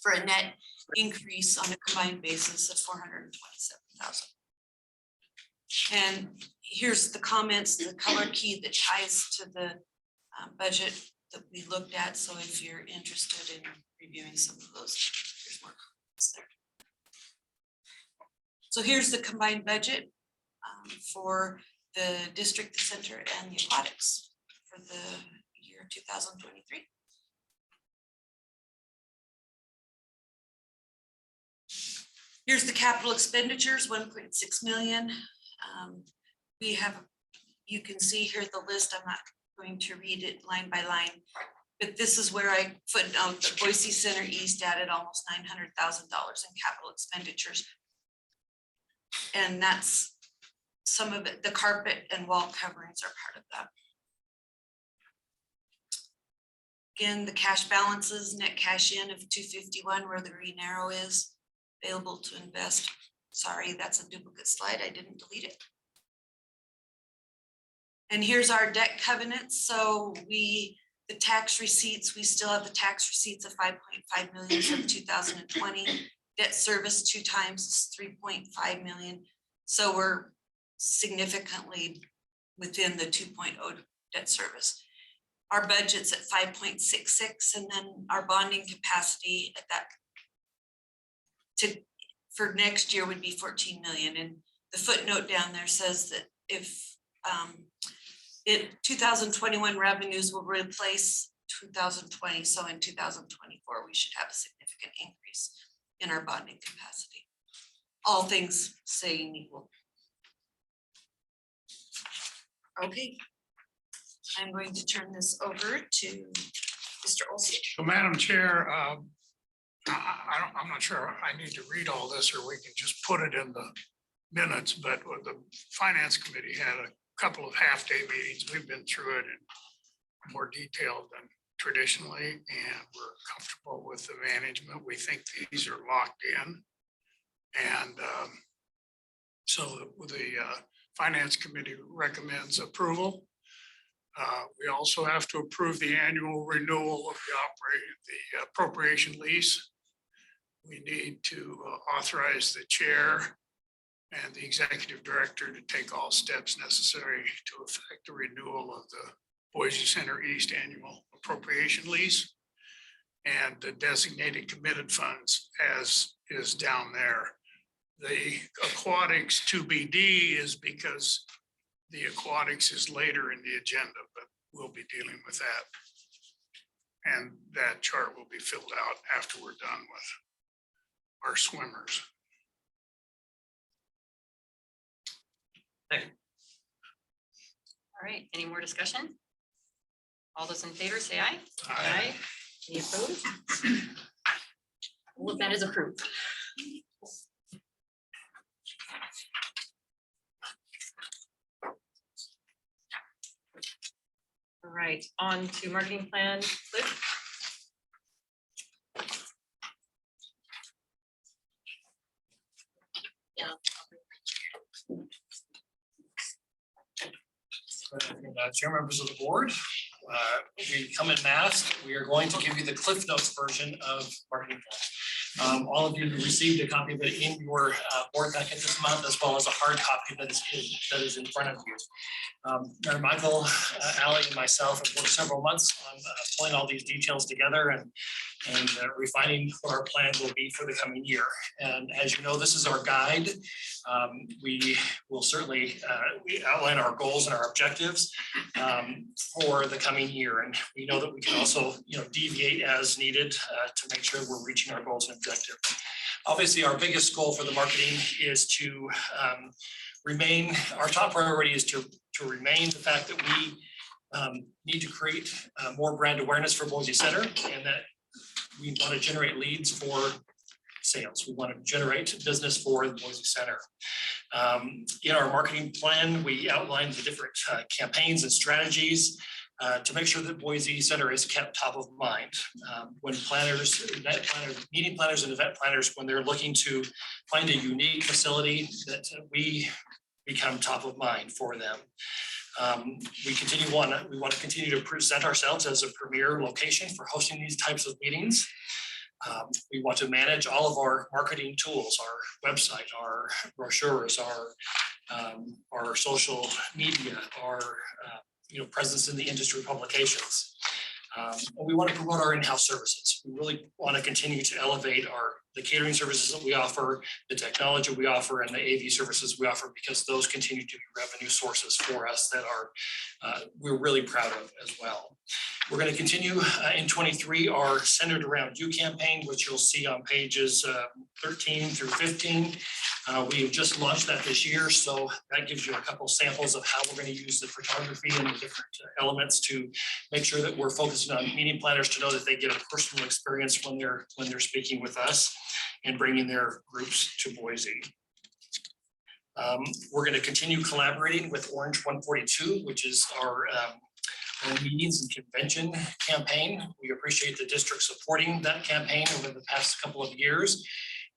for a net increase on a combined basis of 427,000. And here's the comments, the color key that ties to the budget that we looked at. So if you're interested in reviewing some of those, there's more comments there. So here's the combined budget for the district, the center, and the aquatics for the year 2023. Here's the capital expenditures, 1.6 million. We have, you can see here the list. I'm not going to read it line by line, but this is where I footnote the Boise Center East added almost $900,000 in capital expenditures. And that's some of it, the carpet and wall coverings are part of that. Again, the cash balances, net cash in of 251, where the green arrow is available to invest. Sorry, that's a duplicate slide. I didn't delete it. And here's our debt covenants. So the tax receipts, we still have the tax receipts of 5.5 million from 2020. Debt service 2 times is 3.5 million. So we're significantly within the 2.0 debt service. Our budget's at 5.66, and then our bonding capacity at that for next year would be 14 million. And the footnote down there says that if 2021 revenues will replace 2020, so in 2024 we should have a significant increase in our bonding capacity. All things staying equal. Okay. I'm going to turn this over to Mr. Olson. So Madam Chair, I'm not sure I need to read all this or we can just put it in the minutes, but the Finance Committee had a couple of half-day meetings. We've been through it in more detail than traditionally, and we're comfortable with the management. We think these are locked in. And so the Finance Committee recommends approval. We also have to approve the annual renewal of the appropriation lease. We need to authorize the chair and the executive director to take all steps necessary to effect the renewal of the Boise Center East annual appropriation lease. And the designated committed funds as is down there. The aquatics 2BD is because the aquatics is later in the agenda, but we'll be dealing with that. And that chart will be filled out after we're done with our swimmers. All right, any more discussion? All those in favor say aye. Aye. Any opposed? All of that is approved. All right, on to marketing plan. Cliff? Chair, members of the board, we come in mass. We are going to give you the Cliff Notes version of marketing plan. All of you received a copy of it in your board packet this month, as well as a hard copy that is in front of you. Mayor Michael, Ally, and myself have worked several months on pulling all these details together and refining what our plan will be for the coming year. And as you know, this is our guide. We will certainly we outline our goals and our objectives for the coming year. And we know that we can also, deviate as needed to make sure we're reaching our goals and objectives. Obviously, our biggest goal for the marketing is to remain, our top priority is to remain the fact that we need to create more brand awareness for Boise Center, and that we want to generate leads for sales. We want to generate business for the Boise Center. In our marketing plan, we outlined the different campaigns and strategies to make sure that Boise Center is kept top of mind. When planners, event planners, meeting planners and event planners, when they're looking to find a unique facility, that we become top of mind for them. We want to continue to present ourselves as a premier location for hosting these types of meetings. We want to manage all of our marketing tools, our website, our brochures, our social media, our presence in the industry publications. And we want to promote our in-house services. We really want to continue to elevate the catering services that we offer, the technology we offer, and the AV services we offer, because those continue to be revenue sources for us that we're really proud of as well. We're going to continue in 23 our Centered Around You campaign, which you'll see on pages 13 through 15. We have just launched that this year, so that gives you a couple samples of how we're going to use the photography and the different elements to make sure that we're focusing on meeting planners to know that they get a personal experience when they're speaking with us and bringing their groups to Boise. We're going to continue collaborating with Orange 142, which is meetings and convention campaign. We appreciate the district supporting that campaign over the past couple of years.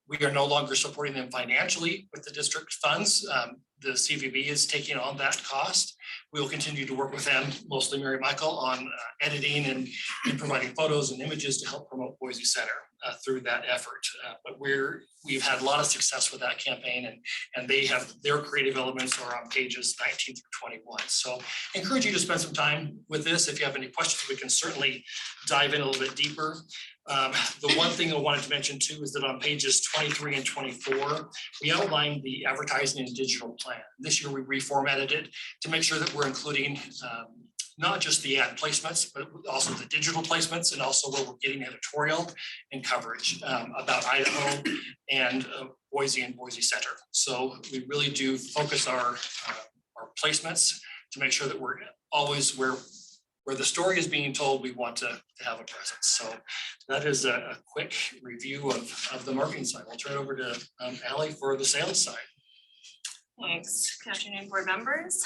We are no longer supporting them financially with the district funds. The CVB is taking on that cost. We will continue to work with them, mostly Mary Michael, on editing and providing photos and images to help promote Boise Center through that effort. But we've had a lot of success with that campaign, and they have their creative elements are on pages 19 through 21. So I encourage you to spend some time with this. If you have any questions, we can certainly dive in a little bit deeper. The one thing I wanted to mention too is that on pages 23 and 24, we outlined the advertising and digital plan. This year we reformatted it to make sure that we're including not just the ad placements, but also the digital placements, and also where we're getting editorial and coverage about Idaho and Boise and Boise Center. So we really do focus our placements to make sure that we're always where the story is being told, we want to have a presence. So that is a quick review of the marketing side. I'll turn it over to Allie for the sales side. Thanks. Good afternoon, board members.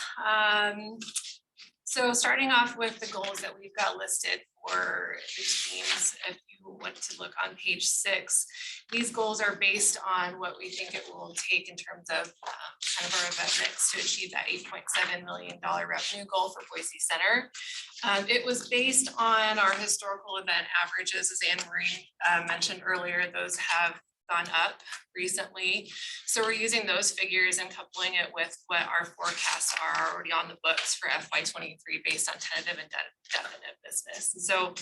So starting off with the goals that we've got listed for the teams, if you want to look on page 6, these goals are based on what we think it will take in terms of kind of our event mix to achieve that $8.7 million revenue goal for Boise Center. It was based on our historical event averages, as Anne Marie mentioned earlier. Those have gone up recently. So we're using those figures and coupling it with what our forecasts are already on the books for FY23 based on tentative and definite business. And so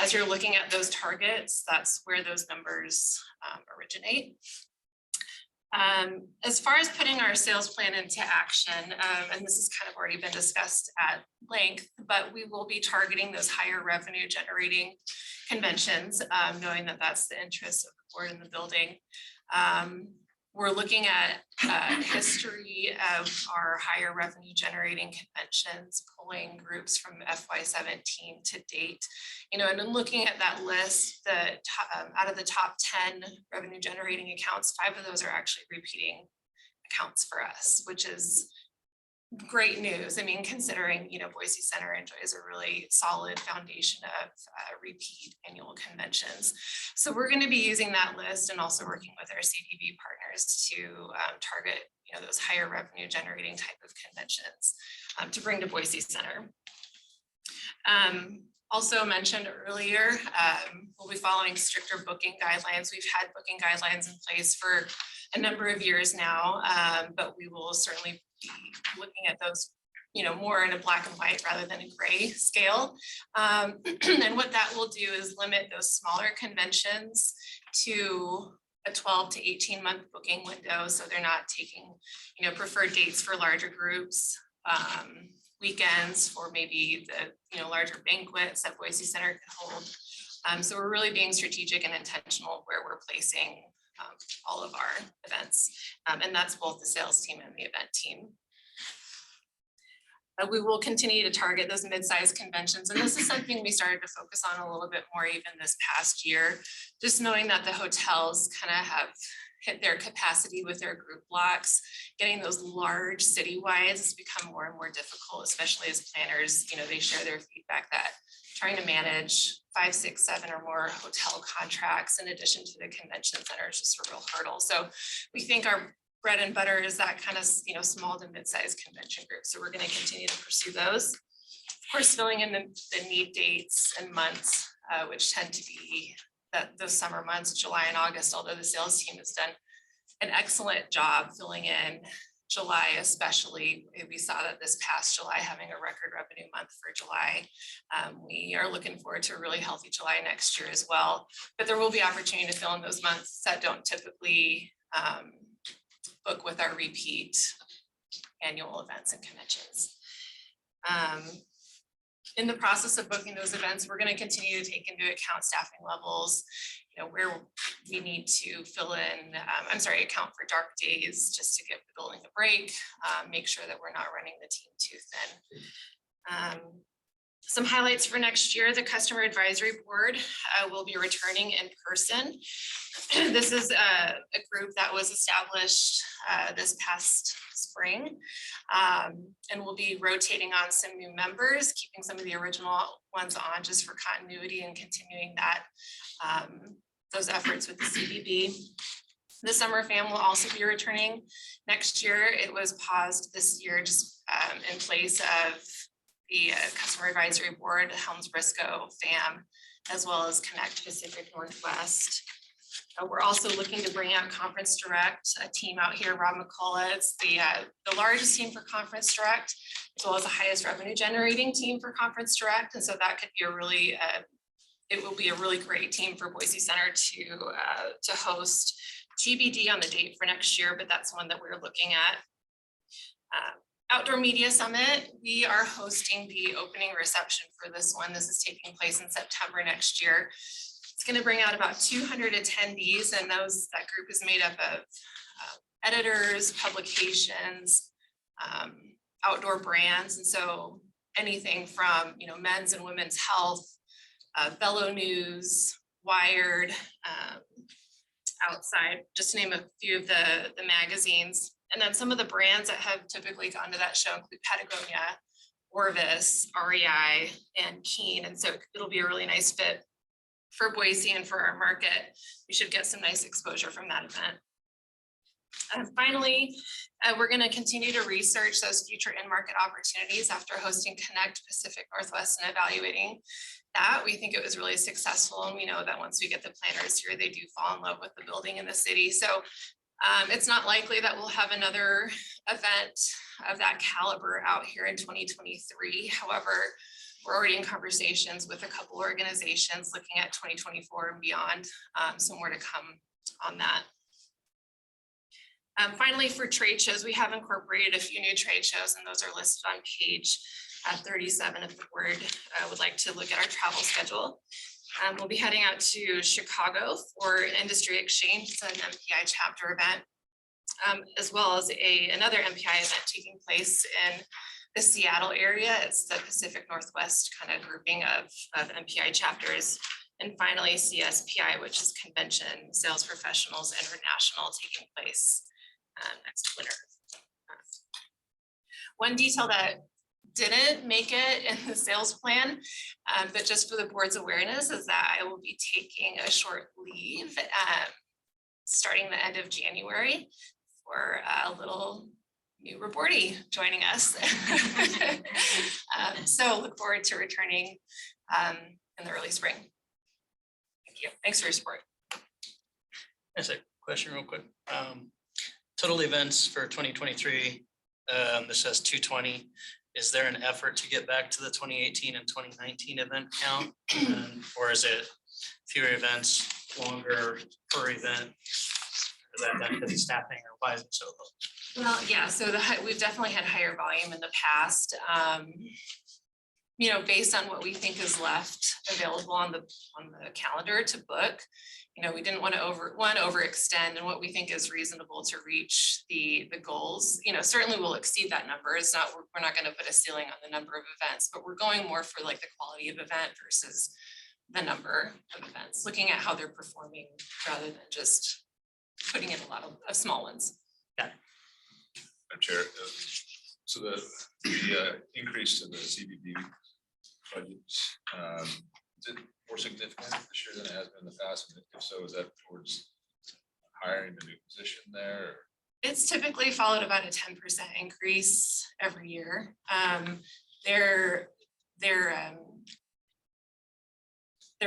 as you're looking at those targets, that's where those numbers originate. As far as putting our sales plan into action, and this has kind of already been discussed at length, but we will be targeting those higher revenue generating conventions, knowing that that's the interest of the board in the building. We're looking at history of our higher revenue generating conventions, pulling groups from FY17 to date, and then looking at that list, out of the top 10 revenue generating accounts, 5 of those are actually repeating accounts for us, which is great news. I mean, considering, Boise Center enjoys a really solid foundation of repeat annual conventions. So we're going to be using that list and also working with our CVB partners to target, those higher revenue generating type of conventions to bring to Boise Center. Also mentioned earlier, we'll be following stricter booking guidelines. We've had booking guidelines in place for a number of years now, but we will certainly be looking at those, more in a black and white rather than a gray scale. And what that will do is limit those smaller conventions to a 12 to 18 month booking window. So they're not taking, preferred dates for larger groups, weekends for maybe the, larger banquets that Boise Center can hold. So we're really being strategic and intentional where we're placing all of our events. And that's both the sales team and the event team. We will continue to target those mid-sized conventions. And this is something we started to focus on a little bit more even this past year, just knowing that the hotels kind of have hit their capacity with their group blocks. Getting those large citywides has become more and more difficult, especially as planners, they share their feedback that trying to manage 5, 6, 7 or more hotel contracts in addition to the convention center is just a real hurdle. So we think our bread and butter is that kind of, small to mid-sized convention group. So we're going to continue to pursue those. Of course, filling in the need dates and months, which tend to be those summer months, July and August, although the sales team has done an excellent job filling in July, especially. We saw that this past July having a record revenue month for July. We are looking forward to a really healthy July next year as well. But there will be opportunity to fill in those months that don't typically book with our repeat annual events and conventions. In the process of booking those events, we're going to continue to take into account staffing levels, where we need to fill in, account for dark days just to give the building a break, make sure that we're not running the team too thin. Some highlights for next year, the Customer Advisory Board will be returning in person. This is a group that was established this past spring, and we'll be rotating on some new members, keeping some of the original ones on just for continuity and continuing that those efforts with the CBB. The Summer Fam will also be returning next year. It was paused this year just in place of the Customer Advisory Board, Helms Briscoe Fam, as well as Connect Pacific Northwest. We're also looking to bring out Conference Direct, a team out here, Rob McCullough. It's the largest team for Conference Direct, as well as the highest revenue generating team for Conference Direct. And so that could be a really, it will be a really great team for Boise Center to host. TBD on the date for next year, but that's one that we're looking at. Outdoor Media Summit, we are hosting the opening reception for this one. This is taking place in September next year. It's going to bring out about 200 attendees, and that group is made up of editors, publications, outdoor brands, and so anything from men's and women's health, Velo News, Wired, Outside, just to name a few of the magazines. And then some of the brands that have typically gone to that show include Patagonia, Orvis, REI, and Keen. And so it'll be a really nice fit for Boise and for our market. We should get some nice exposure from that event. Finally, we're going to continue to research those future in-market opportunities after hosting Connect Pacific Northwest and evaluating that. We think it was really successful, and we know that once we get the planners here, they do fall in love with the building in the city. So it's not likely that we'll have another event of that caliber out here in 2023. However, we're already in conversations with a couple organizations looking at 2024 and beyond. So more to come on that. Finally, for trade shows, we have incorporated a few new trade shows, and those are listed on page 37 if the board would like to look at our travel schedule. We'll be heading out to Chicago for Industry Exchange. It's an MPI chapter event, as well as another MPI event taking place in the Seattle area. It's the Pacific Northwest kind of grouping of MPI chapters. And finally, CSPI, which is Convention Sales Professionals International, taking place next winter. One detail that didn't make it in the sales plan, but just for the board's awareness, is that I will be taking a short leave starting the end of January for a little new reportee joining us. So look forward to returning in the early spring. Thank you. Thanks for your support. That's a question real quick. Total events for 2023, this says 220. Is there an effort to get back to the 2018 and 2019 event count? Or is it fewer events, longer per event? Is that because of staffing, or why is it so low? Well, yeah, so we've definitely had higher volume in the past. Based on what we think is left available on the calendar to book, we didn't want to overextend, and what we think is reasonable to reach the goals. Certainly we'll exceed that number. It's not, we're not going to put a ceiling on the number of events, but we're going more for like the quality of event versus the number of events, looking at how they're performing rather than just putting in a lot of small ones. Madam Chair, so the increase to the CBB budget, is it more significant this year than it has been in the past? And if so, is that towards hiring a new position there? It's typically followed about a 10% increase every year. Their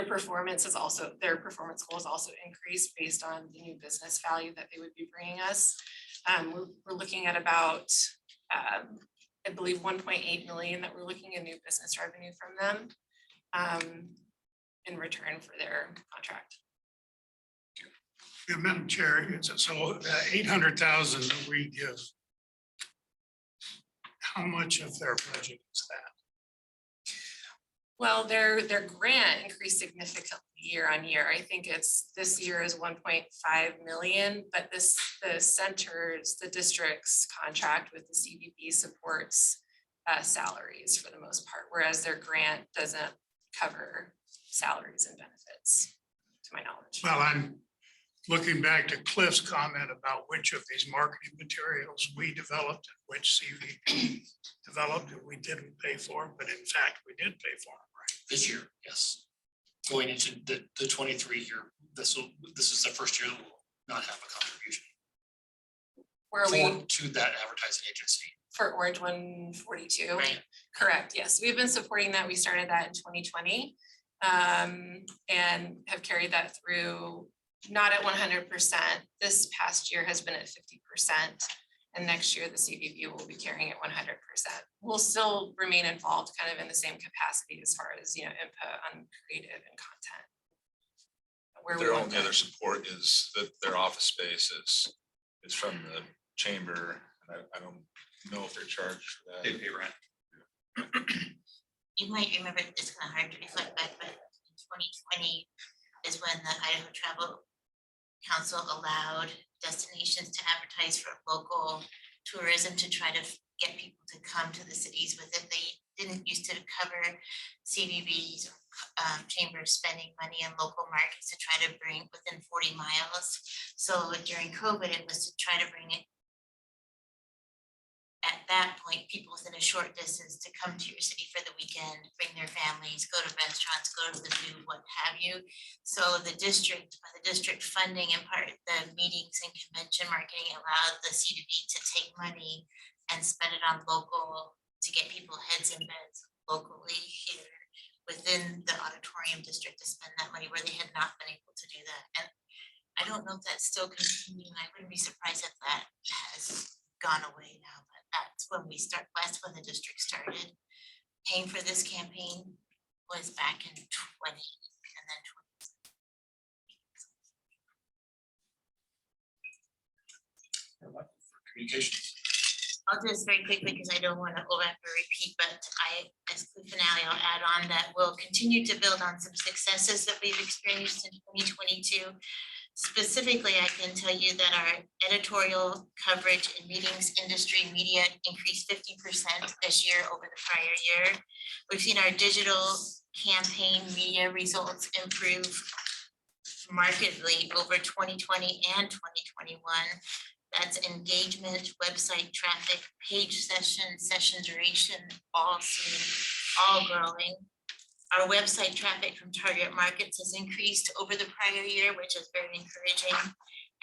performance goals also increased based on the new business value that they would be bringing us. We're looking at about, I believe 1.8 million that we're looking at new business revenue from them in return for their contract. Yeah, Madam Chair, so 800,000 that we give, how much of their budget is that? Well, their grant increased significantly year on year. I think this year is 1.5 million, but the district's contract with the CBB supports salaries for the most part, whereas their grant doesn't cover salaries and benefits, to my knowledge. Well, I'm looking back to Cliff's comment about which of these marketing materials we developed, and which CV developed, and we didn't pay for, but in fact, we did pay for them, right? This year, yes. Going into the 23 year, this is the first year that we'll not have a contribution Where are we to that advertising agency. for Orange 142? Right. Correct, yes. We've been supporting that. We started that in 2020 and have carried that through, not at 100%. This past year has been at 50%. And next year, the CVB will be carrying it 100%. We'll still remain involved kind of in the same capacity as far as, input on creative and content. Where we Their want only to- other support is that their office space is from the chamber. And I don't know if they're charged for that. They pay rent. You might remember, it's kind of hard to reflect back, but in 2020 is when the Idaho Travel Council allowed destinations to advertise for local tourism to try to get people to come to the cities with it. They didn't used to cover CVBs or chambers spending money in local markets to try to bring within 40 miles. So during COVID, it was to try to bring it at that point, people within a short distance to come to your city for the weekend, bring their families, go to restaurants, go to the zoo, what have you. So the district, by the district funding and part of the meetings and convention marketing allowed the CDB to take money and spend it on local, to get people heads in beds locally here within the auditorium district to spend that money where they had not been able to do that. And I don't know if that's still continuing. I wouldn't be surprised if that has gone away now, but that's when the district started paying for this campaign was back in 20 and then 20. Communications. I'll do this very quickly because I don't want to go back and repeat, but as the finale, I'll add on that we'll continue to build on some successes that we've experienced in 2022. Specifically, I can tell you that our editorial coverage in meetings, industry, media increased 50% this year over the prior year. We've seen our digital campaign media results improve markedly over 2020 and 2021. That's engagement, website traffic, page session duration, all growing. Our website traffic from target markets has increased over the prior year, which is very encouraging.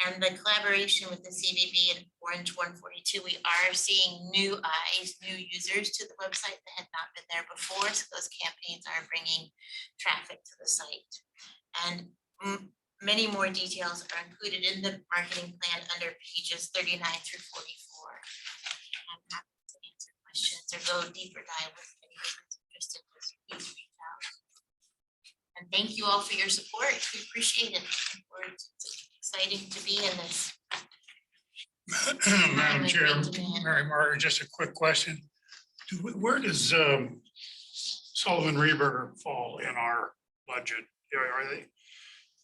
And the collaboration with the CVB and Orange 142, we are seeing new eyes, new users to the website that had not been there before. So those campaigns are bringing traffic to the site. And many more details are included in the marketing plan under pages 39 through 44. I'm happy to answer questions or go deeper dive with anyone who's interested. Please reach out. And thank you all for your support. We appreciate it. It's exciting to be in this. Madam Chair, Mary Margaret, just a quick question. Where does Sullivan Rehberger fall in our budget? Are they?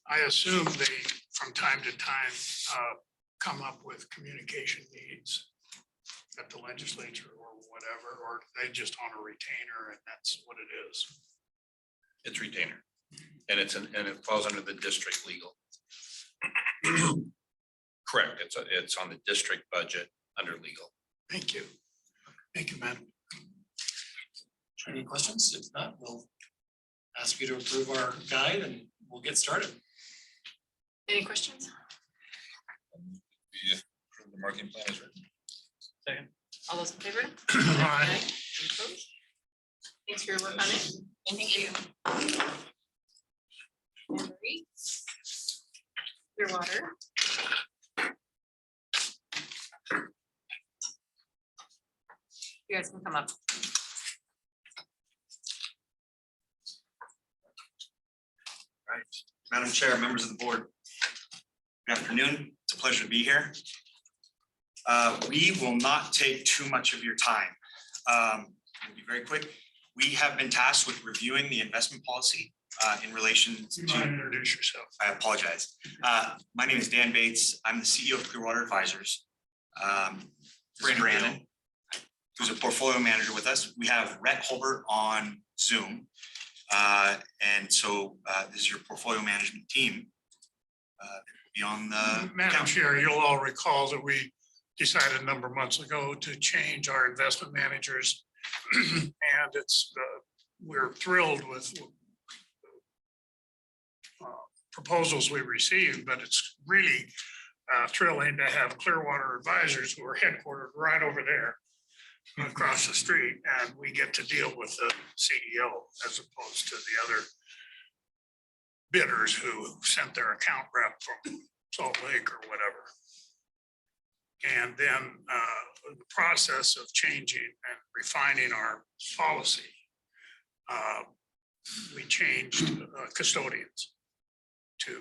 I assume they, from time to time, come up with communication needs at the legislature or whatever, or they just on a retainer and that's what it is. It's retainer. And it falls under the district legal. Correct. It's on the district budget under legal. Thank you. Thank you, madam. Any questions? If not, we'll ask you to approve our guide and we'll get started. Any questions? The marketing plan is written. All those in favor? Aye. Any opposed? Thanks for your work on it. Thank you. Anne Marie? Clearwater. You guys can come up. Right. Madam Chair, members of the board, good afternoon. It's a pleasure to be here. We will not take too much of your time. We'll be very quick. We have been tasked with reviewing the investment policy in relation You to. might introduce yourself. I apologize. My name is Dan Bates. I'm the CEO of Clearwater Advisors. Brandon. who's a portfolio manager with us. We have Rhett Holbert on Zoom. And so this is your portfolio management team. Be on the. Madam Chair, you'll all recall that we decided a number of months ago to change our investment managers. And it's, we're thrilled with proposals we received, but it's really thrilling to have Clearwater Advisors who are headquartered right over there across the street, and we get to deal with the CEO as opposed to the other bidders who sent their account rep from Salt Lake or whatever. And then the process of changing and refining our policy, we changed custodians to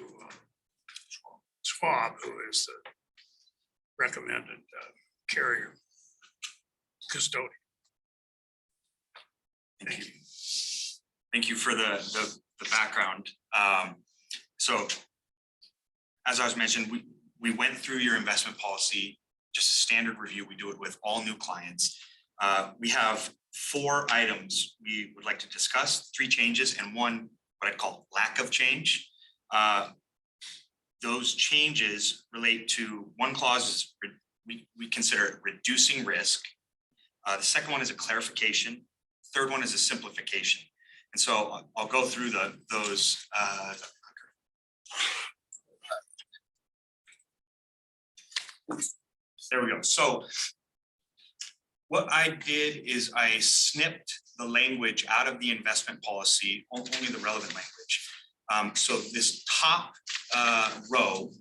Schwab, who is the recommended carrier custodian. Thank you. Thank you for the background. So as I was mentioned, we went through your investment policy, just a standard review. We do it with all new clients. We have 4 items we would like to discuss, 3 changes and 1 what I call lack of change. Those changes relate to 1 clause is we consider it reducing risk. The second one is a clarification. Third one is a simplification. And so I'll go through those. There we go. So what I did is I snipped the language out of the investment policy, only the relevant language. So this top row,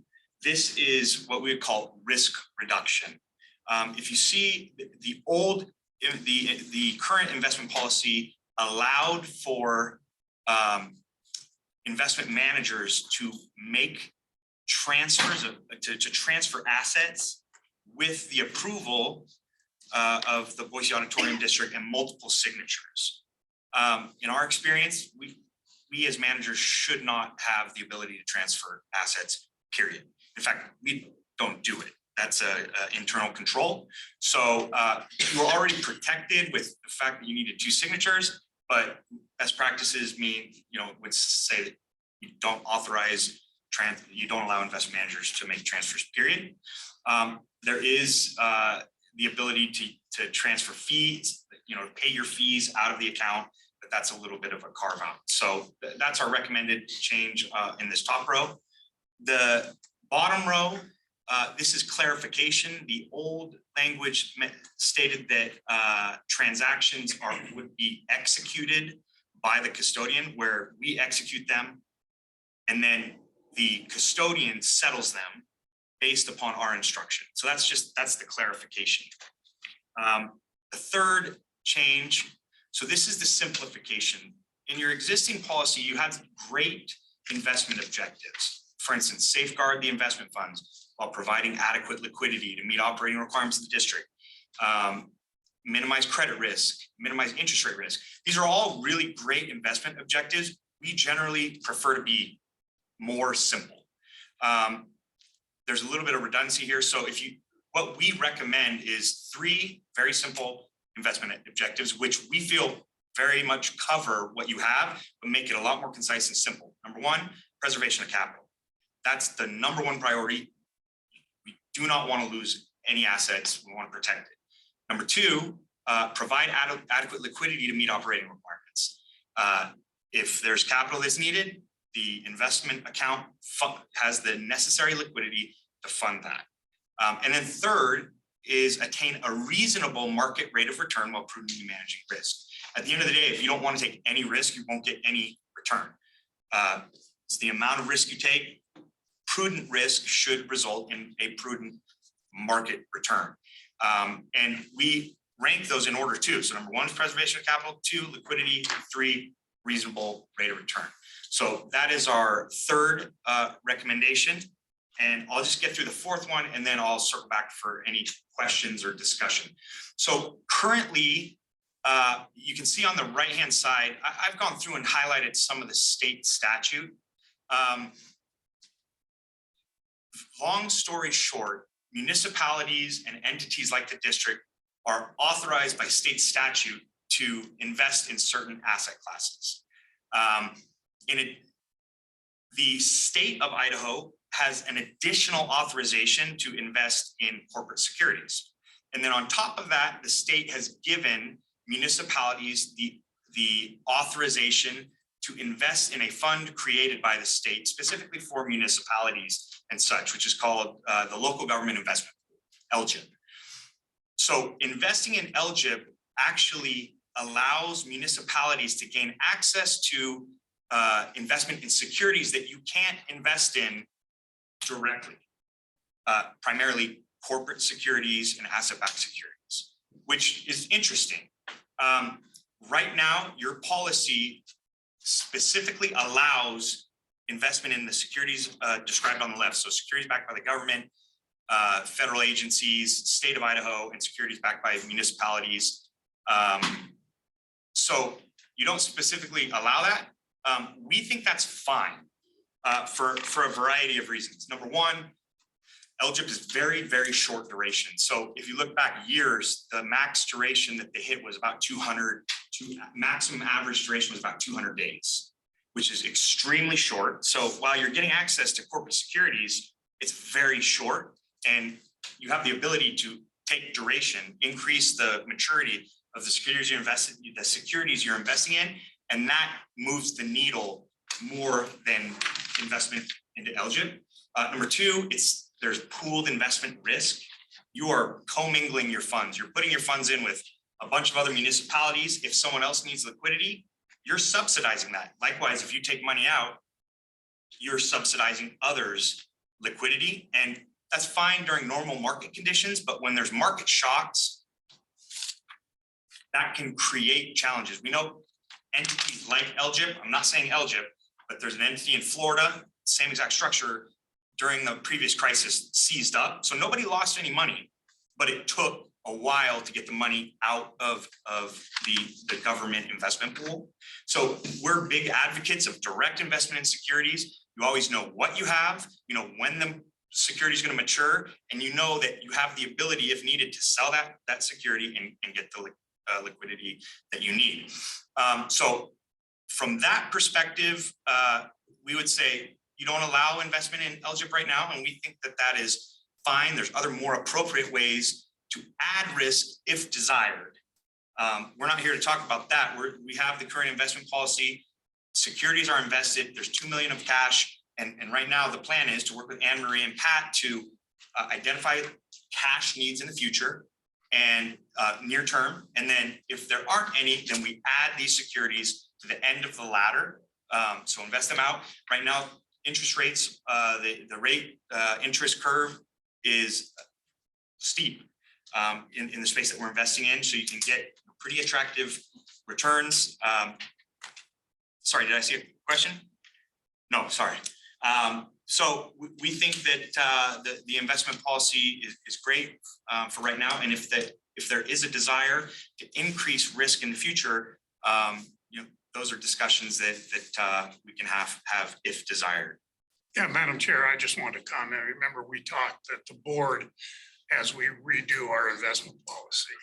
this is what we would call risk reduction. If you see the current investment policy allowed for investment managers to make transfers to transfer assets with the approval of the Boise Auditorium District and multiple signatures. In our experience, we as managers should not have the ability to transfer assets, period. In fact, we don't do it. That's a internal control. So you're already protected with the fact that you needed 2 signatures, but best practices mean, would say that you don't authorize, you don't allow investment managers to make transfers, period. There is the ability to transfer fees, pay your fees out of the account, but that's a little bit of a carve out. So that's our recommended change in this top row. The bottom row, this is clarification. The old language stated that transactions would be executed by the custodian, where we execute them, and then the custodian settles them based upon our instruction. So that's the clarification. The third change, so this is the simplification. In your existing policy, you had great investment objectives. For instance, safeguard the investment funds while providing adequate liquidity to meet operating requirements of the district. Minimize credit risk, minimize interest rate risk. These are all really great investment objectives. We generally prefer to be more simple. There's a little bit of redundancy here. So what we recommend is 3 very simple investment objectives, which we feel very much cover what you have, but make it a lot more concise and simple. Number 1, preservation of capital. That's the number 1 priority. We do not want to lose any assets. We want to protect it. Number 2, provide adequate liquidity to meet operating requirements. If there's capital that's needed, the investment account has the necessary liquidity to fund that. And then third is attain a reasonable market rate of return while prudently managing risk. At the end of the day, if you don't want to take any risk, you won't get any return. It's the amount of risk you take. Prudent risk should result in a prudent market return. And we rank those in order too. So number 1 is preservation of capital, 2, liquidity, 3, reasonable rate of return. So that is our third recommendation. And I'll just get through the 4th one and then I'll circle back for any questions or discussion. So currently, you can see on the right-hand side, I've gone through and highlighted some of the state statute. Long story short, municipalities and entities like the district are authorized by state statute to invest in certain asset classes. The state of Idaho has an additional authorization to invest in corporate securities. And then on top of that, the state has given municipalities the authorization to invest in a fund created by the state specifically for municipalities and such, which is called the Local Government Investment Pool, LGIP. So investing in LGIP actually allows municipalities to gain access to investment in securities that you can't invest in directly, primarily corporate securities and asset-backed securities, which is interesting. Right now, your policy specifically allows investment in the securities described on the left. So securities backed by the government, federal agencies, state of Idaho, and securities backed by municipalities. So you don't specifically allow that. We think that's fine for a variety of reasons. Number one, LGIP is very, very short duration. So if you look back years, the max duration that they hit was about 200, maximum average duration was about 200 days, which is extremely short. So while you're getting access to corporate securities, it's very short and you have the ability to take duration, increase the maturity of the securities you're investing in, and that moves the needle more than investment into LGIP. Number two, there's pooled investment risk. You are commingling your funds. You're putting your funds in with a bunch of other municipalities. If someone else needs liquidity, you're subsidizing that. Likewise, if you take money out, you're subsidizing others' liquidity. And that's fine during normal market conditions, but when there's market shocks, that can create challenges. We know entities like LGIP, I'm not saying LGIP, but there's an entity in Florida, same exact structure, during the previous crisis seized up. So nobody lost any money, but it took a while to get the money out of the government investment pool. So we're big advocates of direct investment in securities. You always know what you have, you know when the security is going to mature, and you know that you have the ability, if needed, to sell that security and get the liquidity that you need. So from that perspective, we would say you don't allow investment in LGIP right now, and we think that that is fine. There's other more appropriate ways to add risk if desired. We're not here to talk about that. We have the current investment policy. Securities are invested. There's $2 million of cash. And right now the plan is to work with Anne Marie and Pat to identify cash needs in the future and near term. And then if there aren't any, then we add these securities to the end of the ladder. So invest them out. Right now, interest rates, the rate interest curve is steep in the space that we're investing in. So you can get pretty attractive returns. Sorry, did I see a question? No, sorry. So we think that the investment policy is great for right now. And if there is a desire to increase risk in the future, you know, those are discussions that we can have if desired. Yeah, Madam Chair, I just want to comment. Remember, we talked that the board, as we redo our investment policy,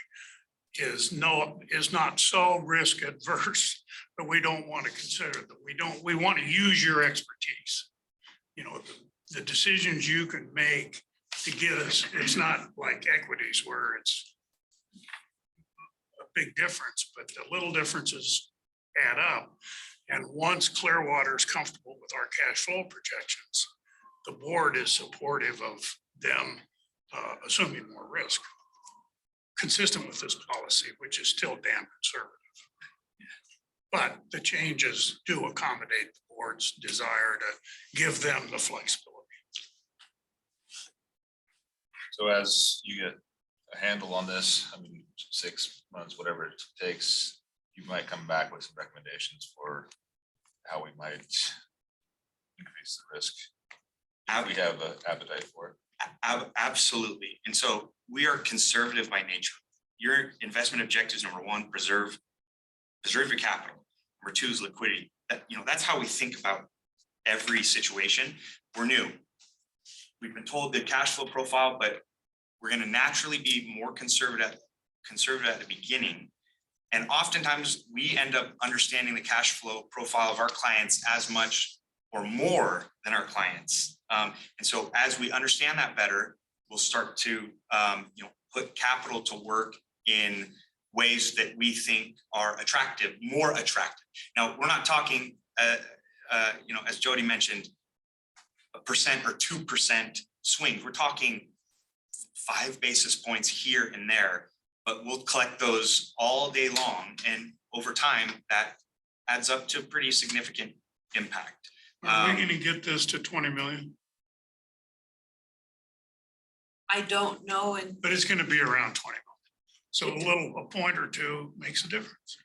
is not so risk adverse that we don't want to consider that. We want to use your expertise. You know, the decisions you can make to get us, it's not like equities where it's a big difference, but the little differences add up. And once Clearwater is comfortable with our cash flow projections, the board is supportive of them assuming more risk, consistent with this policy, which is still damn conservative. But the changes do accommodate the board's desire to give them the flexibility. So as you get a handle on this, I mean, 6 months, whatever it takes, you might come back with some recommendations for how we might increase the risk. If we have an appetite for it. Absolutely. And so we are conservative by nature. Your investment objectives, number one, preserve your capital. Number two is liquidity. That's how we think about every situation. We're new. We've been told the cash flow profile, but we're going to naturally be more conservative conservative at the beginning. And oftentimes we end up understanding the cash flow profile of our clients as much or more than our clients. And so as we understand that better, we'll start to put capital to work in ways that we think are attractive, more attractive. Now, we're not talking, as Jody mentioned, 1% or 2% swings. We're talking 5 basis points here and there, but we'll collect those all day long. And over time, that adds up to pretty significant impact. Are we gonna get this to 20 million? I don't know, and But it's gonna be around 20 million. So a point or two makes a difference.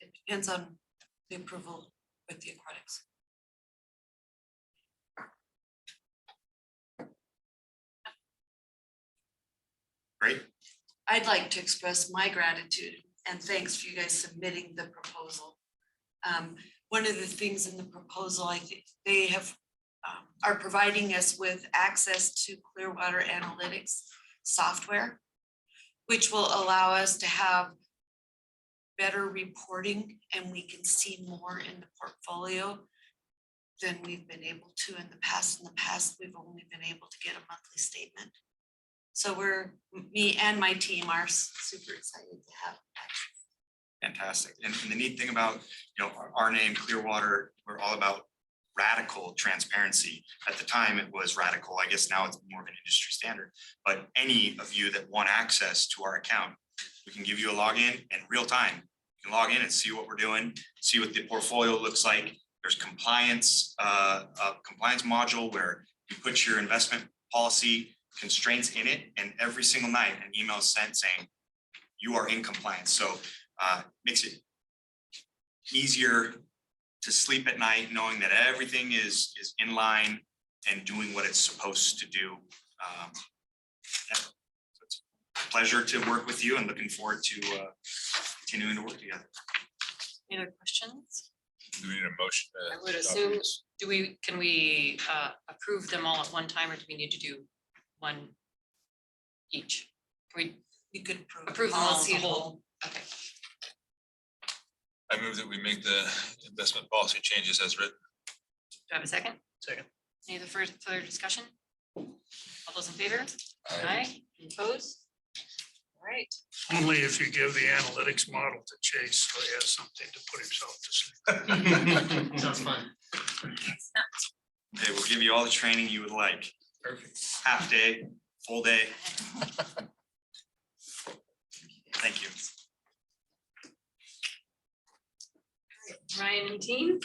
it depends on the approval with the aquatics. Great. I'd like to express my gratitude and thanks for you guys submitting the proposal. One of the things in the proposal, I think they have, are providing us with access to Clearwater Analytics software, which will allow us to have better reporting and we can see more in the portfolio than we've been able to in the past. In the past, we've only been able to get a monthly statement. So me and my team are super excited to have that. Fantastic. And the neat thing about, our name Clearwater, we're all about radical transparency. At the time, it was radical. I guess now it's more of an industry standard. But any of you that want access to our account, we can give you a login in real time. You can log in and see what we're doing, see what the portfolio looks like. There's compliance, compliance module where you put your investment policy constraints in it, and every single night an email is sent saying you are in compliance. So makes it easier to sleep at night knowing that everything is in line and doing what it's supposed to do. So it's a pleasure to work with you and looking forward to continuing to work together. Any other questions? Do we need a motion? I would assume, can we approve them all at one time, or do we need to do one each? Can You could approve them all as a policy whole? Okay. I move that we make the investment policy changes as written. Do I have a second? Second. Any other further discussion? All those in favor? Aye. Any opposed? All right. Only if you give the analytics model to Chase, so he has something to put himself to sleep. Sounds fun. They will give you all the training you would like. Perfect. Half day, full day. Thank you. Ryan and team?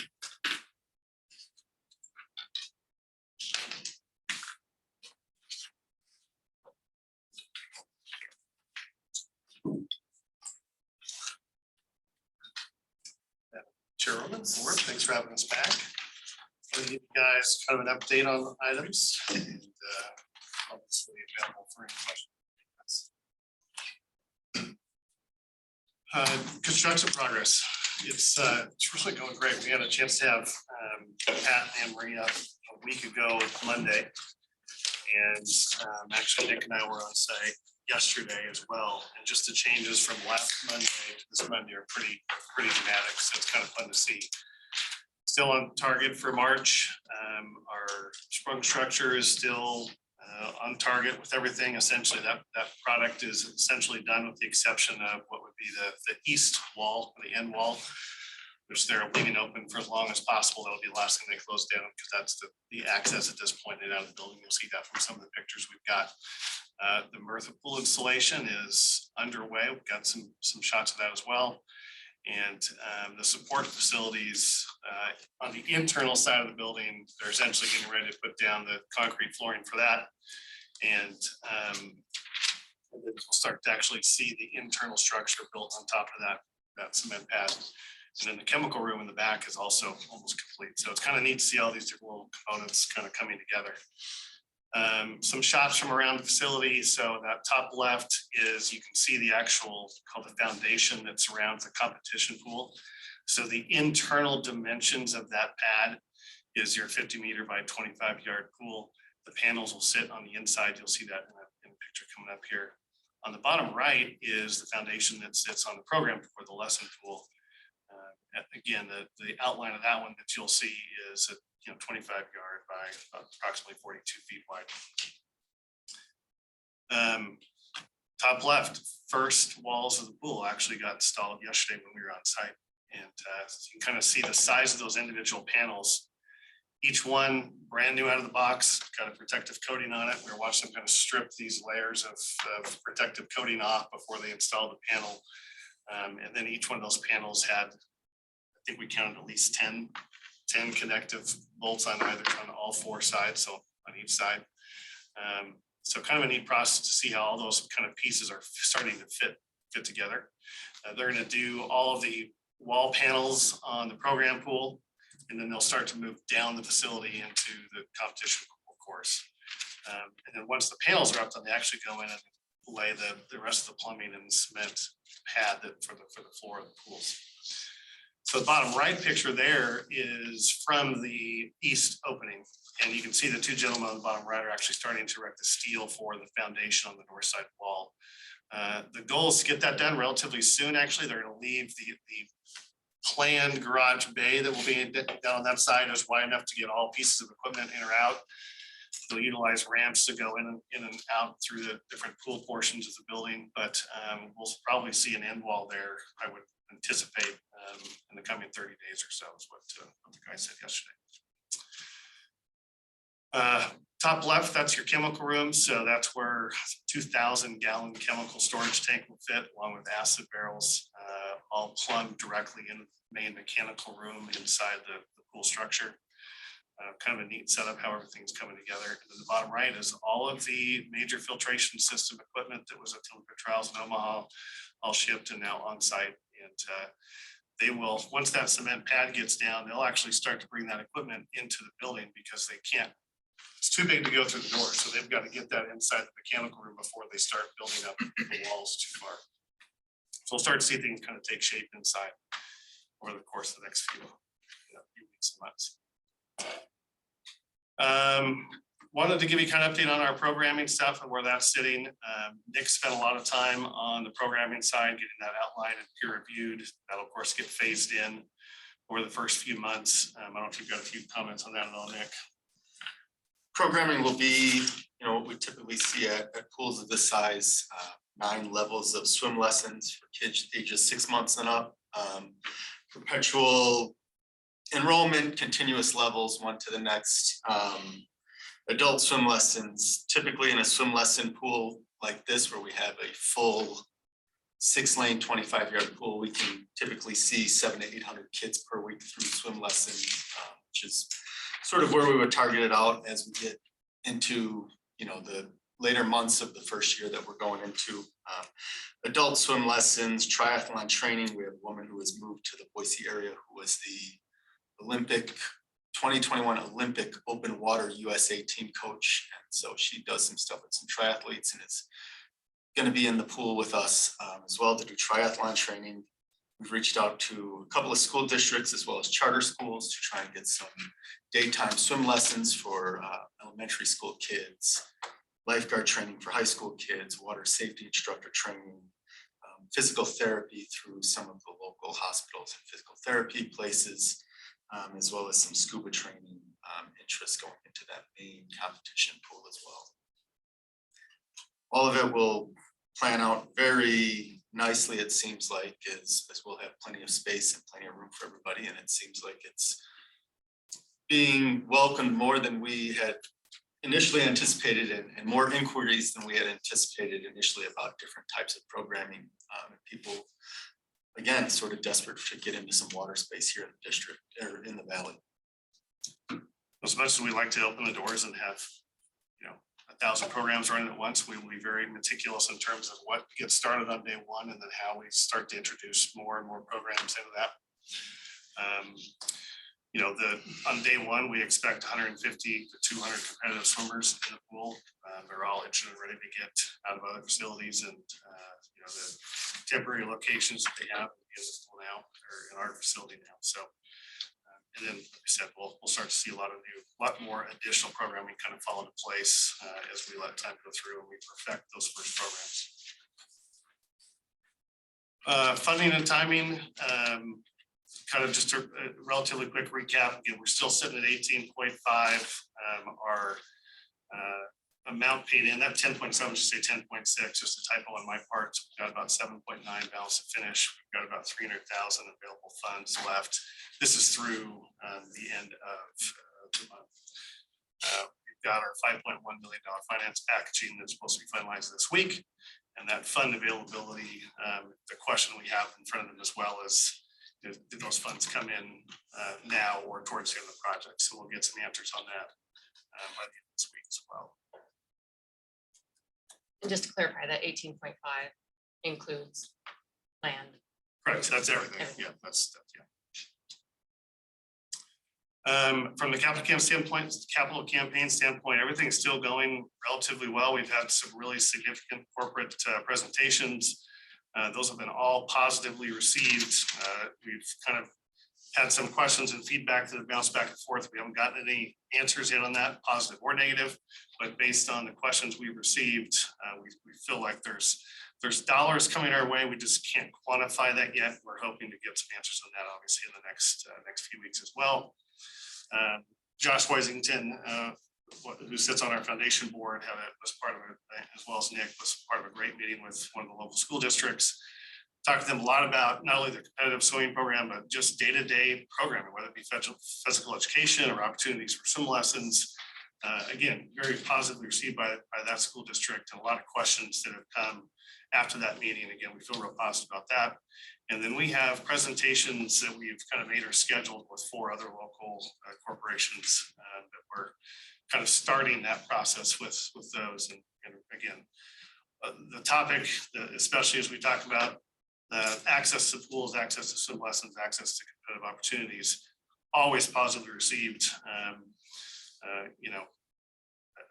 Chairwoman, board, thanks for having us back. I'll give you guys kind of an update on items and obviously available for any questions. Construction progress. It's really going great. We had a chance to have Pat and Maria a week ago Monday. And actually Nick and I were on site yesterday as well. And just the changes from last Monday to this Monday are pretty dramatic. So it's kind of fun to see. Still on target for March. Our sprung structure is still on target with everything. Essentially, that product is essentially done with the exception of what would be the east wall, the end wall, which they're leaving open for as long as possible. That'll be the last thing they close down because that's the access at this point in and out of the building. You'll see that from some of the pictures we've got. The Merthyr pool installation is underway. We've got some shots of that as well. And the support facilities on the internal side of the building, they're essentially getting ready to put down the concrete flooring for that. And we'll start to actually see the internal structure built on top of that cement pad. And then the chemical room in the back is also almost complete. So it's kind of neat to see all these different little components kind of coming together. Some shots from around the facility. So that top left is, you can see the actual, called the foundation that surrounds the competition pool. So the internal dimensions of that pad is your 50-meter by 25-yard pool. The panels will sit on the inside. You'll see that in the picture coming up here. On the bottom right is the foundation that sits on the program for the lesson pool. Again, the outline of that one that you'll see is at 25 yard by approximately 42 feet wide. Top left, first walls of the pool actually got installed yesterday when we were on site. And you can kind of see the size of those individual panels. Each one brand new out of the box, got a protective coating on it. We're watching them kind of strip these layers of protective coating off before they install the panel. And then each one of those panels had, I think we counted at least 10 connective bolts on all four sides, so on each side. So kind of a neat process to see how all those kind of pieces are starting to fit together. They're going to do all of the wall panels on the program pool, and then they'll start to move down the facility into the competition pool course. And then once the panels are up, then they actually go in and lay the rest of the plumbing and cement pad for the floor of the pools. So the bottom right picture there is from the east opening. And you can see the two gentlemen on the bottom right are actually starting to erect the steel for the foundation on the north side wall. The goal is to get that done relatively soon. Actually, they're going to leave the planned garage bay that will be down on that side is wide enough to get all pieces of equipment in or out. They'll utilize ramps to go in and out through the different pool portions of the building, but we'll probably see an end wall there, I would anticipate, in the coming 30 days or so is what the guy said yesterday. Top left, that's your chemical room. So that's where 2,000 gallon chemical storage tank will fit, along with acid barrels, all plugged directly in the main mechanical room inside the pool structure. Kind of a neat setup how everything's coming together. And then the bottom right is all of the major filtration system equipment that was at Timber Trials in Omaha, all shipped and now on site. And they will, once that cement pad gets down, they'll actually start to bring that equipment into the building because they can't. It's too big to go through the door, so they've got to get that inside the mechanical room before they start building up the walls too far. So we'll start to see things kind of take shape inside over the course of the next few weeks and months. Wanted to give you kind of update on our programming stuff and where that's sitting. Nick spent a lot of time on the programming side, getting that outlined and peer reviewed. That'll of course get phased in over the first few months. I don't know if you've got a few comments on that at all, Nick. Programming will be, what we typically see at pools of this size, 9 levels of swim lessons for kids ages 6 months and up. Perpetual enrollment, continuous levels, one to the next. Adult swim lessons, typically in a swim lesson pool like this, where we have a full 6-lane, 25-yard pool, we can typically see 700 to 800 kids per week through swim lessons, which is sort of where we would target it out as we get into, the later months of the first year that we're going into. Adult swim lessons, triathlon training. We have a woman who has moved to the Boise area who was the 2021 Olympic open water USA team coach. And so she does some stuff with some triathletes and is going to be in the pool with us as well to do triathlon training. We've reached out to a couple of school districts as well as charter schools to try and get some daytime swim lessons for elementary school kids, lifeguard training for high school kids, water safety instructor training, physical therapy through some of the local hospitals and physical therapy places, as well as some scuba training interest going into that main competition pool as well. All of it will plan out very nicely, it seems like, as we'll have plenty of space and plenty of room for everybody. And it seems like it's being welcomed more than we had initially anticipated, and more inquiries than we had anticipated initially about different types of programming. People, again, sort of desperate to get into some water space here in the district or in the valley. As much as we like to open the doors and have 1,000 programs running at once, we will be very meticulous in terms of what gets started on day one and then how we start to introduce more and more programs into that. On day one, we expect 150 to 200 competitive swimmers in the pool. They're all itching and ready to get out of other facilities, and the temporary locations that they have in the pool now or in our facility now. So, and then like I said, we'll start to see a lot more additional programming kind of fall into place as we let time go through and we perfect those first programs. Funding and timing, kind of just a relatively quick recap. Again, we're still sitting at 18.5. Our amount paid in, that 10.7 should say 10.6, just a typo on my part. So we've got about 7.9 balance to finish. We've got about 300,000 available funds left. This is through the end of the month. We've got our $5.1 million finance packaging that's supposed to be finalized this week. And that fund availability, the question we have in front of them as well is, did those funds come in now or towards the end of the project? So we'll get some answers on that by the end of this week as well. And just to clarify, that 18.5 includes land. Correct, that's everything. Yeah, that's, yeah. From the capital campaign standpoint, everything's still going relatively well. We've had some really significant corporate presentations. Those have been all positively received. We've kind of had some questions and feedback that have bounced back and forth. We haven't gotten any answers yet on that, positive or negative, but based on the questions we've received, we feel like there's dollars coming our way. We just can't quantify that yet. We're hoping to get some answers on that, obviously, in the next few weeks as well. Josh Wesington, who sits on our foundation board, was part of it, as well as Nick, was part of a great meeting with one of the local school districts. Talked to them a lot about not only the competitive swimming program, but just day-to-day programming, whether it be physical education or opportunities for swim lessons. Again, very positively received by that school district, and a lot of questions that have come after that meeting. Again, we feel real positive about that. And then we have presentations that we've kind of made or scheduled with 4 other local corporations that we're kind of starting that process with those. And again, the topic, especially as we talk about access to pools, access to swim lessons, access to competitive opportunities, always positively received. You know,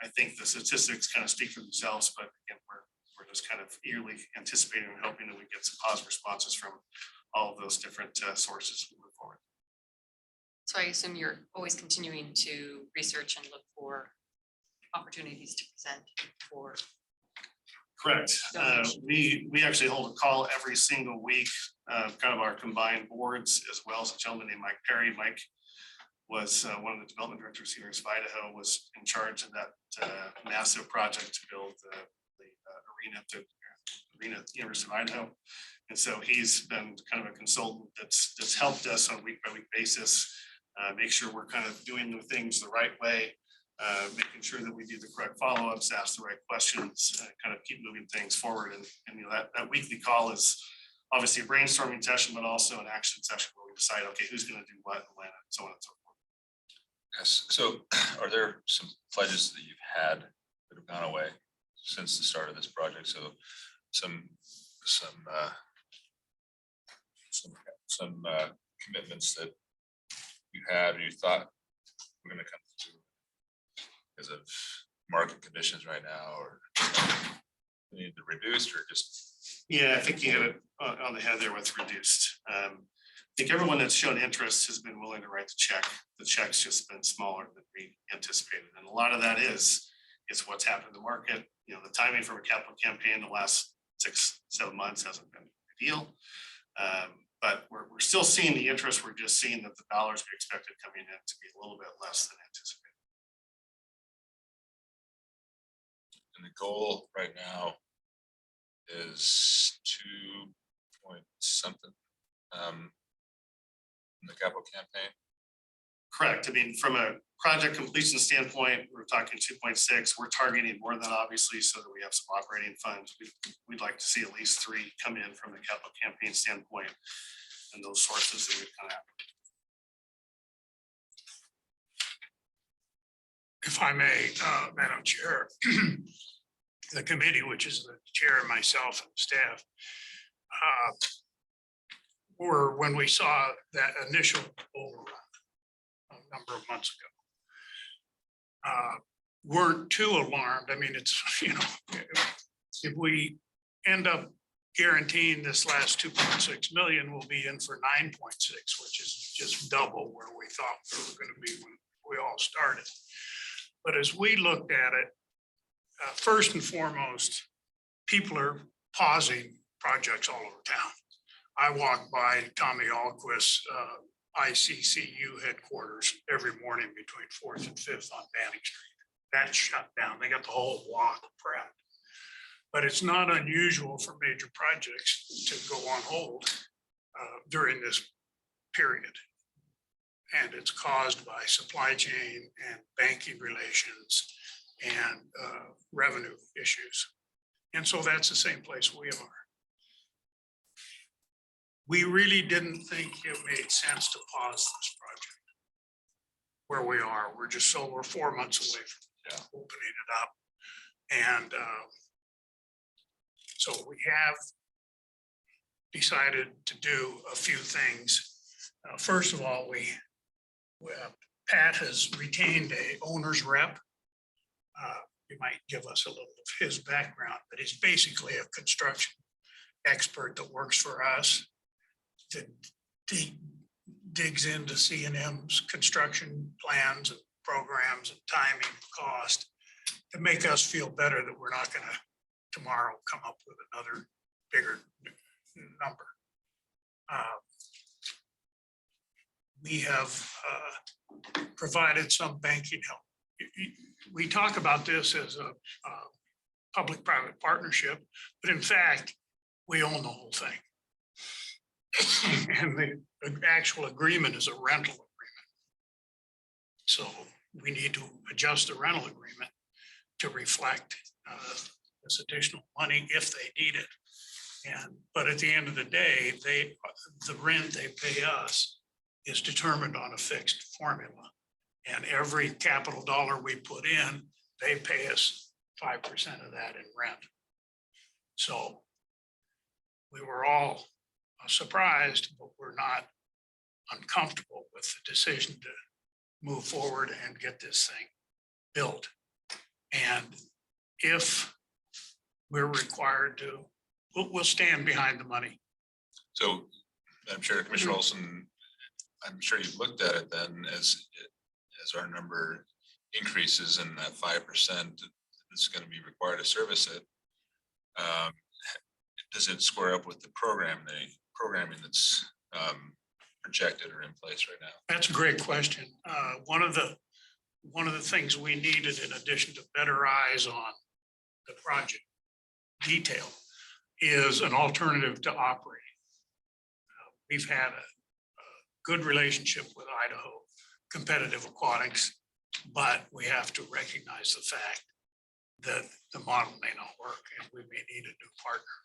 I think the statistics kind of speak for themselves, but again, we're just kind of eagerly anticipating and hoping that we get some positive responses from all of those different sources moving forward. So I assume you're always continuing to research and look for opportunities to present for. Correct. We actually hold a call every single week, kind of our combined boards, as well as a gentleman named Mike Perry. Mike was one of the development directors here in Idaho, was in charge of that massive project to build the arena at the University of Idaho. And so he's been kind of a consultant that's helped us on a week by week basis, make sure we're kind of doing the things the right way, making sure that we do the correct follow-ups, ask the right questions, kind of keep moving things forward. And you know, that weekly call is obviously a brainstorming session, but also an action session where we decide, okay, who's going to do what and when, and so on and so forth. Yes, so are there some pledges that you've had that have gone away since the start of this project? So some commitments that you had or you thought were going to come through because of market conditions right now, or need to reduce, or just? Yeah, I think you hit it on the head there with reduced. I think everyone that's shown interest has been willing to write the check. The check's just been smaller than we anticipated. And a lot of that is what's happened in the market. You know, the timing from a capital campaign the last 6-7 months hasn't been ideal. But we're still seeing the interest. We're just seeing that the dollars we expected coming in to be a little bit less than anticipated. And the goal right now is 2 point something in the capital campaign. Correct. I mean, from a project completion standpoint, we're talking 2.6. We're targeting more than obviously, so that we have some operating funds. We'd like to see at least 3 come in from the capital campaign standpoint, and those sources that we've kind of. If I may, Madam Chair, the committee, which is the chair and myself and staff, were, when we saw that initial overrun a number of months ago, weren't too alarmed. I mean, it's, you know, if we end up guaranteeing this last 2.6 million, we'll be in for 9.6, which is just double where we thought we were going to be when we all started. But as we looked at it, first and foremost, people are pausing projects all over town. I walk by Tommy Alquist's ICCU headquarters every morning between 4th and 5th on Banning Street. That's shut down. They got the whole block prepped. But it's not unusual for major projects to go on hold during this period. And it's caused by supply chain and banking relations and revenue issues. And so that's the same place we are. We really didn't think it made sense to pause this project where we are. We're 4 months away from opening it up. And so we have decided to do a few things. First of all, Pat has retained a owner's rep. He might give us a little of his background, but he's basically a construction expert that works for us, that digs into C&M's construction plans and programs and timing, cost, to make us feel better that we're not gonna tomorrow come up with another bigger number. We have provided some banking help. We talk about this as a public-private partnership, but in fact, we own the whole thing. And the actual agreement is a rental agreement. So we need to adjust the rental agreement to reflect this additional money if they need it. But at the end of the day, the rent they pay us is determined on a fixed formula. And every capital dollar we put in, they pay us 5% of that in rent. So we were all surprised, but we're not uncomfortable with the decision to move forward and get this thing built. And if we're required to, we'll stand behind the money. So, Madam Chair, Commissioner Olson, I'm sure you've looked at it then as our number increases and that 5% is going to be required to service it. Does it square up with the programming that's projected or in place right now? That's a great question. One of the things we needed, in addition to better eyes on the project detail, is an alternative to operating. We've had a good relationship with Idaho Competitive Aquatics, but we have to recognize the fact that the model may not work and we may need a new partner.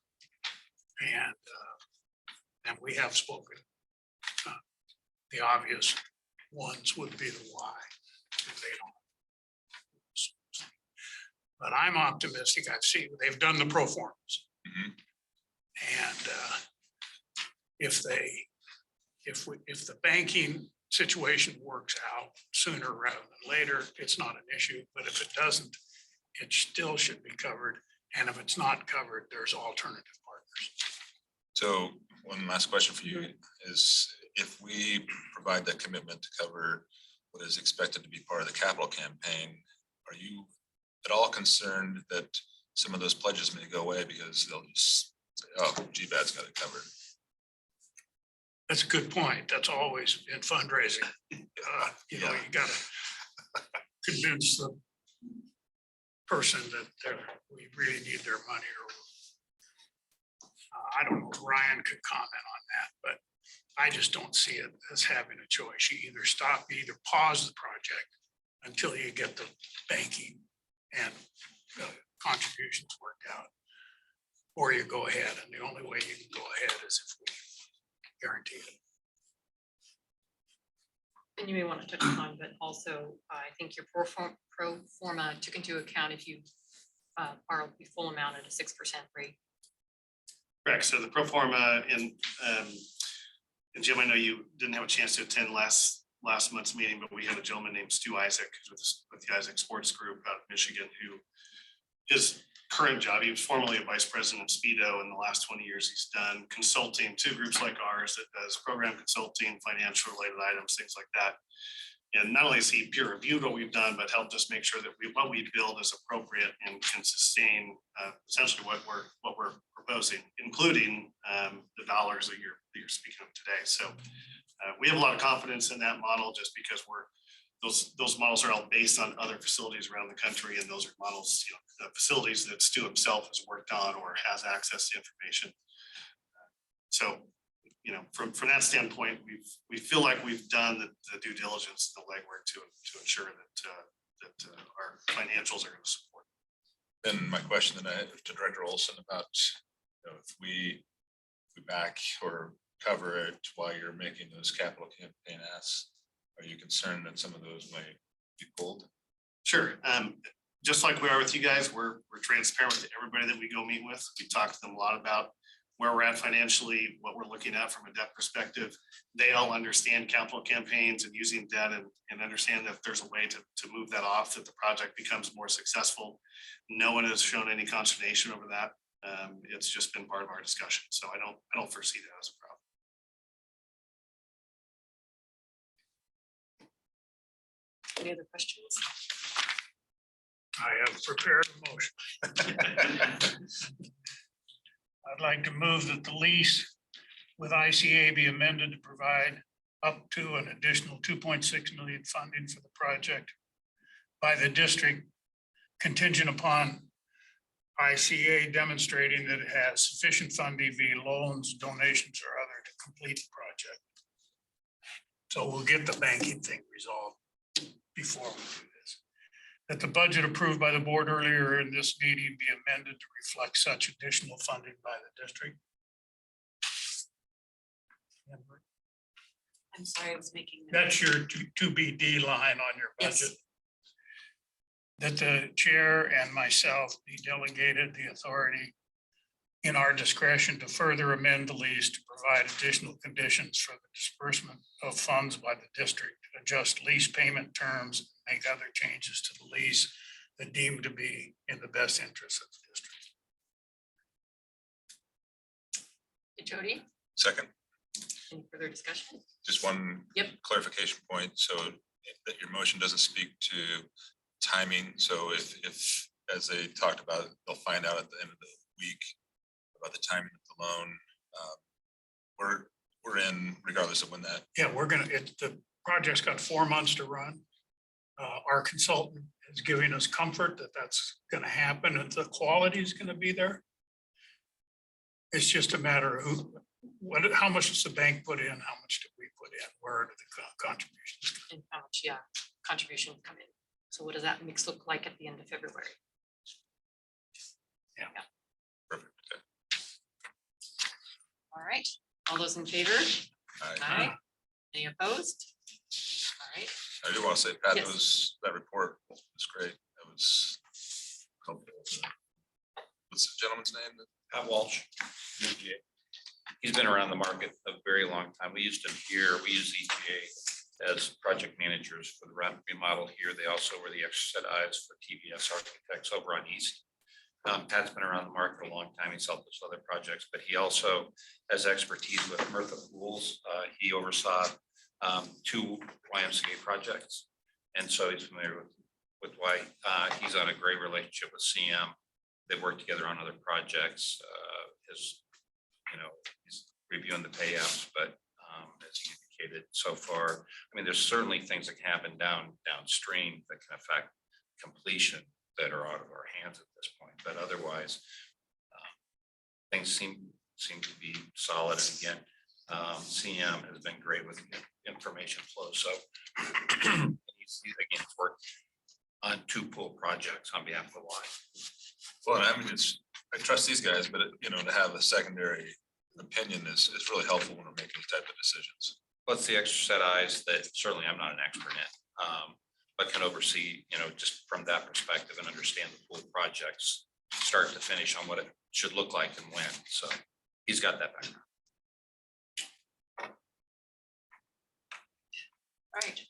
And we have spoken. The obvious ones would be the why. If they don't. But I'm optimistic. I've seen, they've done the pro formas. And if the banking situation works out sooner rather than later, it's not an issue. But if it doesn't, it still should be covered. And if it's not covered, there's alternative partners. So one last question for you is, if we provide that commitment to cover what is expected to be part of the capital campaign, are you at all concerned that some of those pledges may go away because they'll just say, oh, GBAD's got it covered? That's a good point. That's always in fundraising. You gotta convince the person that we really need their money, or I don't know if Ryan could comment on that, but I just don't see it as having a choice. You either pause the project until you get the banking and contributions worked out, or you go ahead. And the only way you can go ahead is if we guarantee it. And you may want to touch upon, but also I think your pro forma took into account if you borrow the full amount at a 6% rate. Correct. So the pro forma and Jim, I know you didn't have a chance to attend last month's meeting, but we had a gentleman named Stu Isaac with the Isaac Sports Group out of Michigan, who his current job, he was formerly a vice president of Speedo. In the last 20 years, he's done consulting to groups like ours that does program consulting, financial related items, things like that. And not only has he peer reviewed what we've done, but helped us make sure that what we build is appropriate and can sustain essentially what we're proposing, including the dollars that you're speaking of today. So we have a lot of confidence in that model just because those models are all based on other facilities around the country, and those are models, the facilities that Stu himself has worked on or has access to information. So, from that standpoint, we feel like we've done the due diligence, the legwork to ensure that our financials are going to support. Then my question then I have to Director Olson about, if we back or cover it while you're making those capital campaign asks, are you concerned that some of those might be pulled? Sure. Just like we are with you guys, we're transparent with everybody that we go meet with. We talk to them a lot about where we're at financially, what we're looking at from a debt perspective. They all understand capital campaigns and using debt and understand that if there's a way to move that off, that the project becomes more successful. No one has shown any consternation over that. It's just been part of our discussion. So I don't foresee that as a problem. Any other questions? I have prepared a motion. I'd like to move that the lease with ICA be amended to provide up to an additional 2.6 million funding for the project by the district, contingent upon ICA demonstrating that it has sufficient funding via loans, donations, or other to complete the project. So we'll get the banking thing resolved before we do this. That the budget approved by the board earlier in this meeting be amended to reflect such additional funding by the district. I'm sorry, I was making. That's your to be D line on your Yes. budget. That the chair and myself be delegated the authority in our discretion to further amend the lease to provide additional conditions for the disbursement of funds by the district, adjust lease payment terms, make other changes to the lease that deemed to be in the best interest of the district. Hey, Jody, Second, any further discussion? just one Yep. clarification point, so that your motion doesn't speak to timing, so if, as they talked about, they'll find out at the end of the week about the timing of the loan, we're in regardless of when that. Yeah, the project's got 4 months to run. Our consultant is giving us comfort that that's gonna happen and the quality is gonna be there. It's just a matter of how much does the bank put in, how much do we put in, where do the contributions? And how much, contribution will come in. So what does that mix look like at the end of February? Perfect. Okay. All right, all those in favor? Aye. Any opposed? All right, I do want to say, Pat, Yes. that report was great. That was helpful. What's the gentleman's name? Pat Walsh. He's been around the market a very long time. We used him here. We use EPA as project managers for the remodel here. They also were the extra set eyes for TVS Architects over on East. Pat's been around the market a long time. He's helped us with other projects, but he also has expertise with Mirtha Pools. He oversaw 2 YMCA projects. And so he's familiar with why he's on a great relationship with CM. They work together on other projects. He's reviewing the payouts, but as he indicated so far, I mean, there's certainly things that can happen downstream that can affect completion that are out of our hands at this point, but otherwise things seem to be solid. And again, CM has been great with information flow. So he's again worked on 2 pool projects on behalf of the Y. Well, I mean, I trust these guys, but to have a secondary opinion is really helpful when we're making these type of decisions. What's the extra set eyes that certainly I'm not an expert in, but can oversee, just from that perspective and understand the pool projects, start to finish on what it should look like and when. So he's got that background. all right.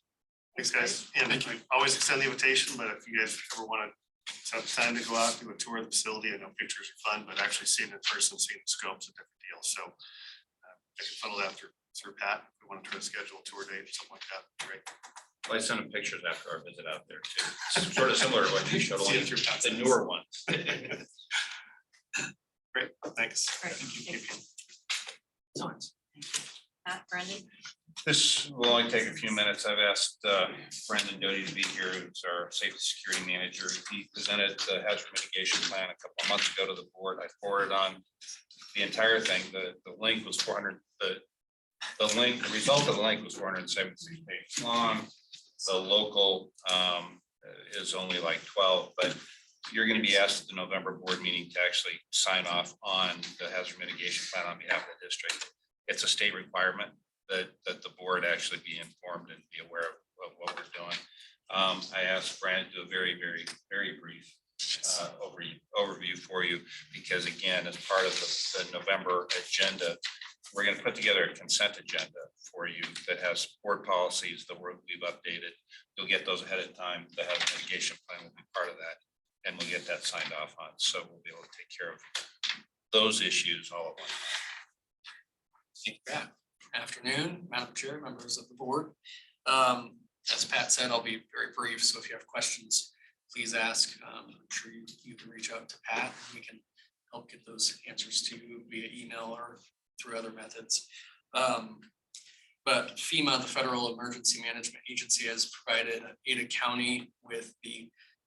Thanks, guys. And I always extend the invitation, but if you guys ever want to have time to go out, do a tour of the facility, I know pictures are fun, but actually seeing it in person, seeing the scope's a different deal. So I can funnel that through Pat. If we want to try to schedule a tour date, something like that, great. I sent him pictures after our visit out there too. It's sort of similar to what you showed, only the newer one. Great, thanks. All right, thanks. Matt, Brandon? This will only take a few minutes. I've asked Brendan Doty to be here, who's our safety security manager. He presented the hazard mitigation plan a couple of months ago to the board. I forwarded on the entire thing. The link was 400, the result of the link was 476 pages long. The local is only like 12, but you're going to be asked at the November board meeting to actually sign off on the hazard mitigation plan on behalf of the district. It's a state requirement that the board actually be informed and be aware of what we're doing. I asked Brandon to do a very brief overview for you, because again, as part of the November agenda, we're going to put together a consent agenda for you that has board policies that we've updated. You'll get those ahead of time. The hazard mitigation plan will be part of that, and we'll get that signed off on. So we'll be able to take care of those issues all at once. Thank you, Pat. Afternoon, Madam Chair, members of the board. As Pat said, I'll be very brief, so if you have questions, please ask. I'm sure you can reach out to Pat, and we can help get those answers to you via email or through other methods. But FEMA, the Federal Emergency Management Agency, has provided Ada County with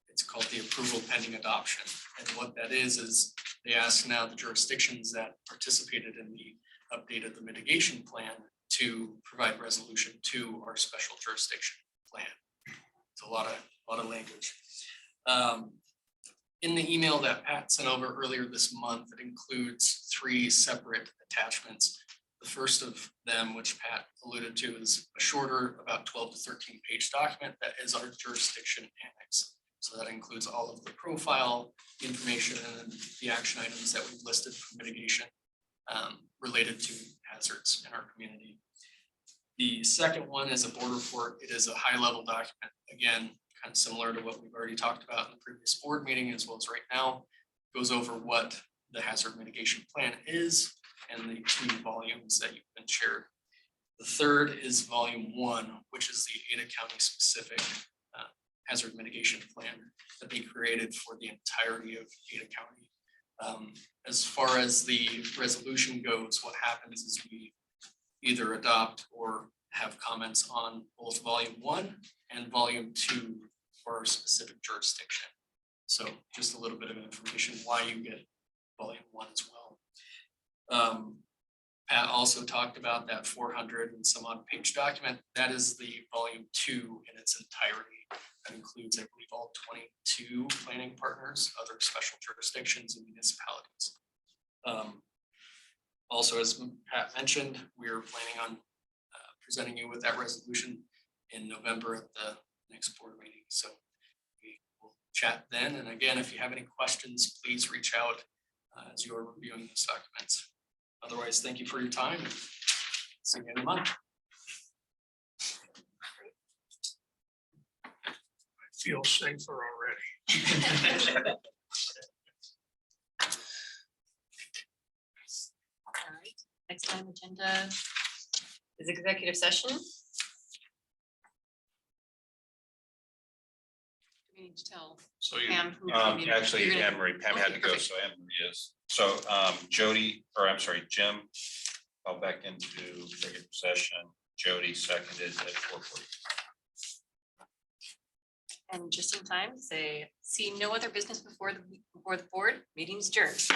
it's called the approval pending adoption. And what that is they ask now the jurisdictions that participated in the updated the mitigation plan to provide resolution to our special jurisdiction plan. It's a lot of language. In the email that Pat sent over earlier this month, it includes 3 separate attachments. The first of them, which Pat alluded to, is a shorter, about 12 to 13 page document that is our jurisdiction annex. So that includes all of the profile information and the action items that we've listed for mitigation related to hazards in our community. The second one is a board report. It is a high-level document, again, kind of similar to what we've already talked about in the previous board meeting as well as right now. It goes over what the hazard mitigation plan is and the 2 volumes that you've been shared. The third is volume 1, which is the Ada County specific hazard mitigation plan that they created for the entirety of Ada County. As far as the resolution goes, what happens is we either adopt or have comments on both volume 1 and volume 2 for our specific jurisdiction. So just a little bit of information why you get volume 1 as well. Pat also talked about that 400 and some odd page document. That is the volume 2 in its entirety. That includes, I believe, all 22 planning partners, other special jurisdictions and municipalities. Also, as Pat mentioned, we are planning on presenting you with that resolution in November at the next board meeting. So we will chat then. And again, if you have any questions, please reach out as you're reviewing these documents. Otherwise, thank you for your time. See you in a month. I feel safer already. All right, next time agenda is executive session. Do we need to tell So you, Pam? who we- actually, you're gonna- Anne Marie, Pam had to Okay, go, perfect. so Anne Marie is. So Jim fell back into regular session. Jody seconded at 4:40. And just in time, say, see no other business before the board, meeting's adjourned.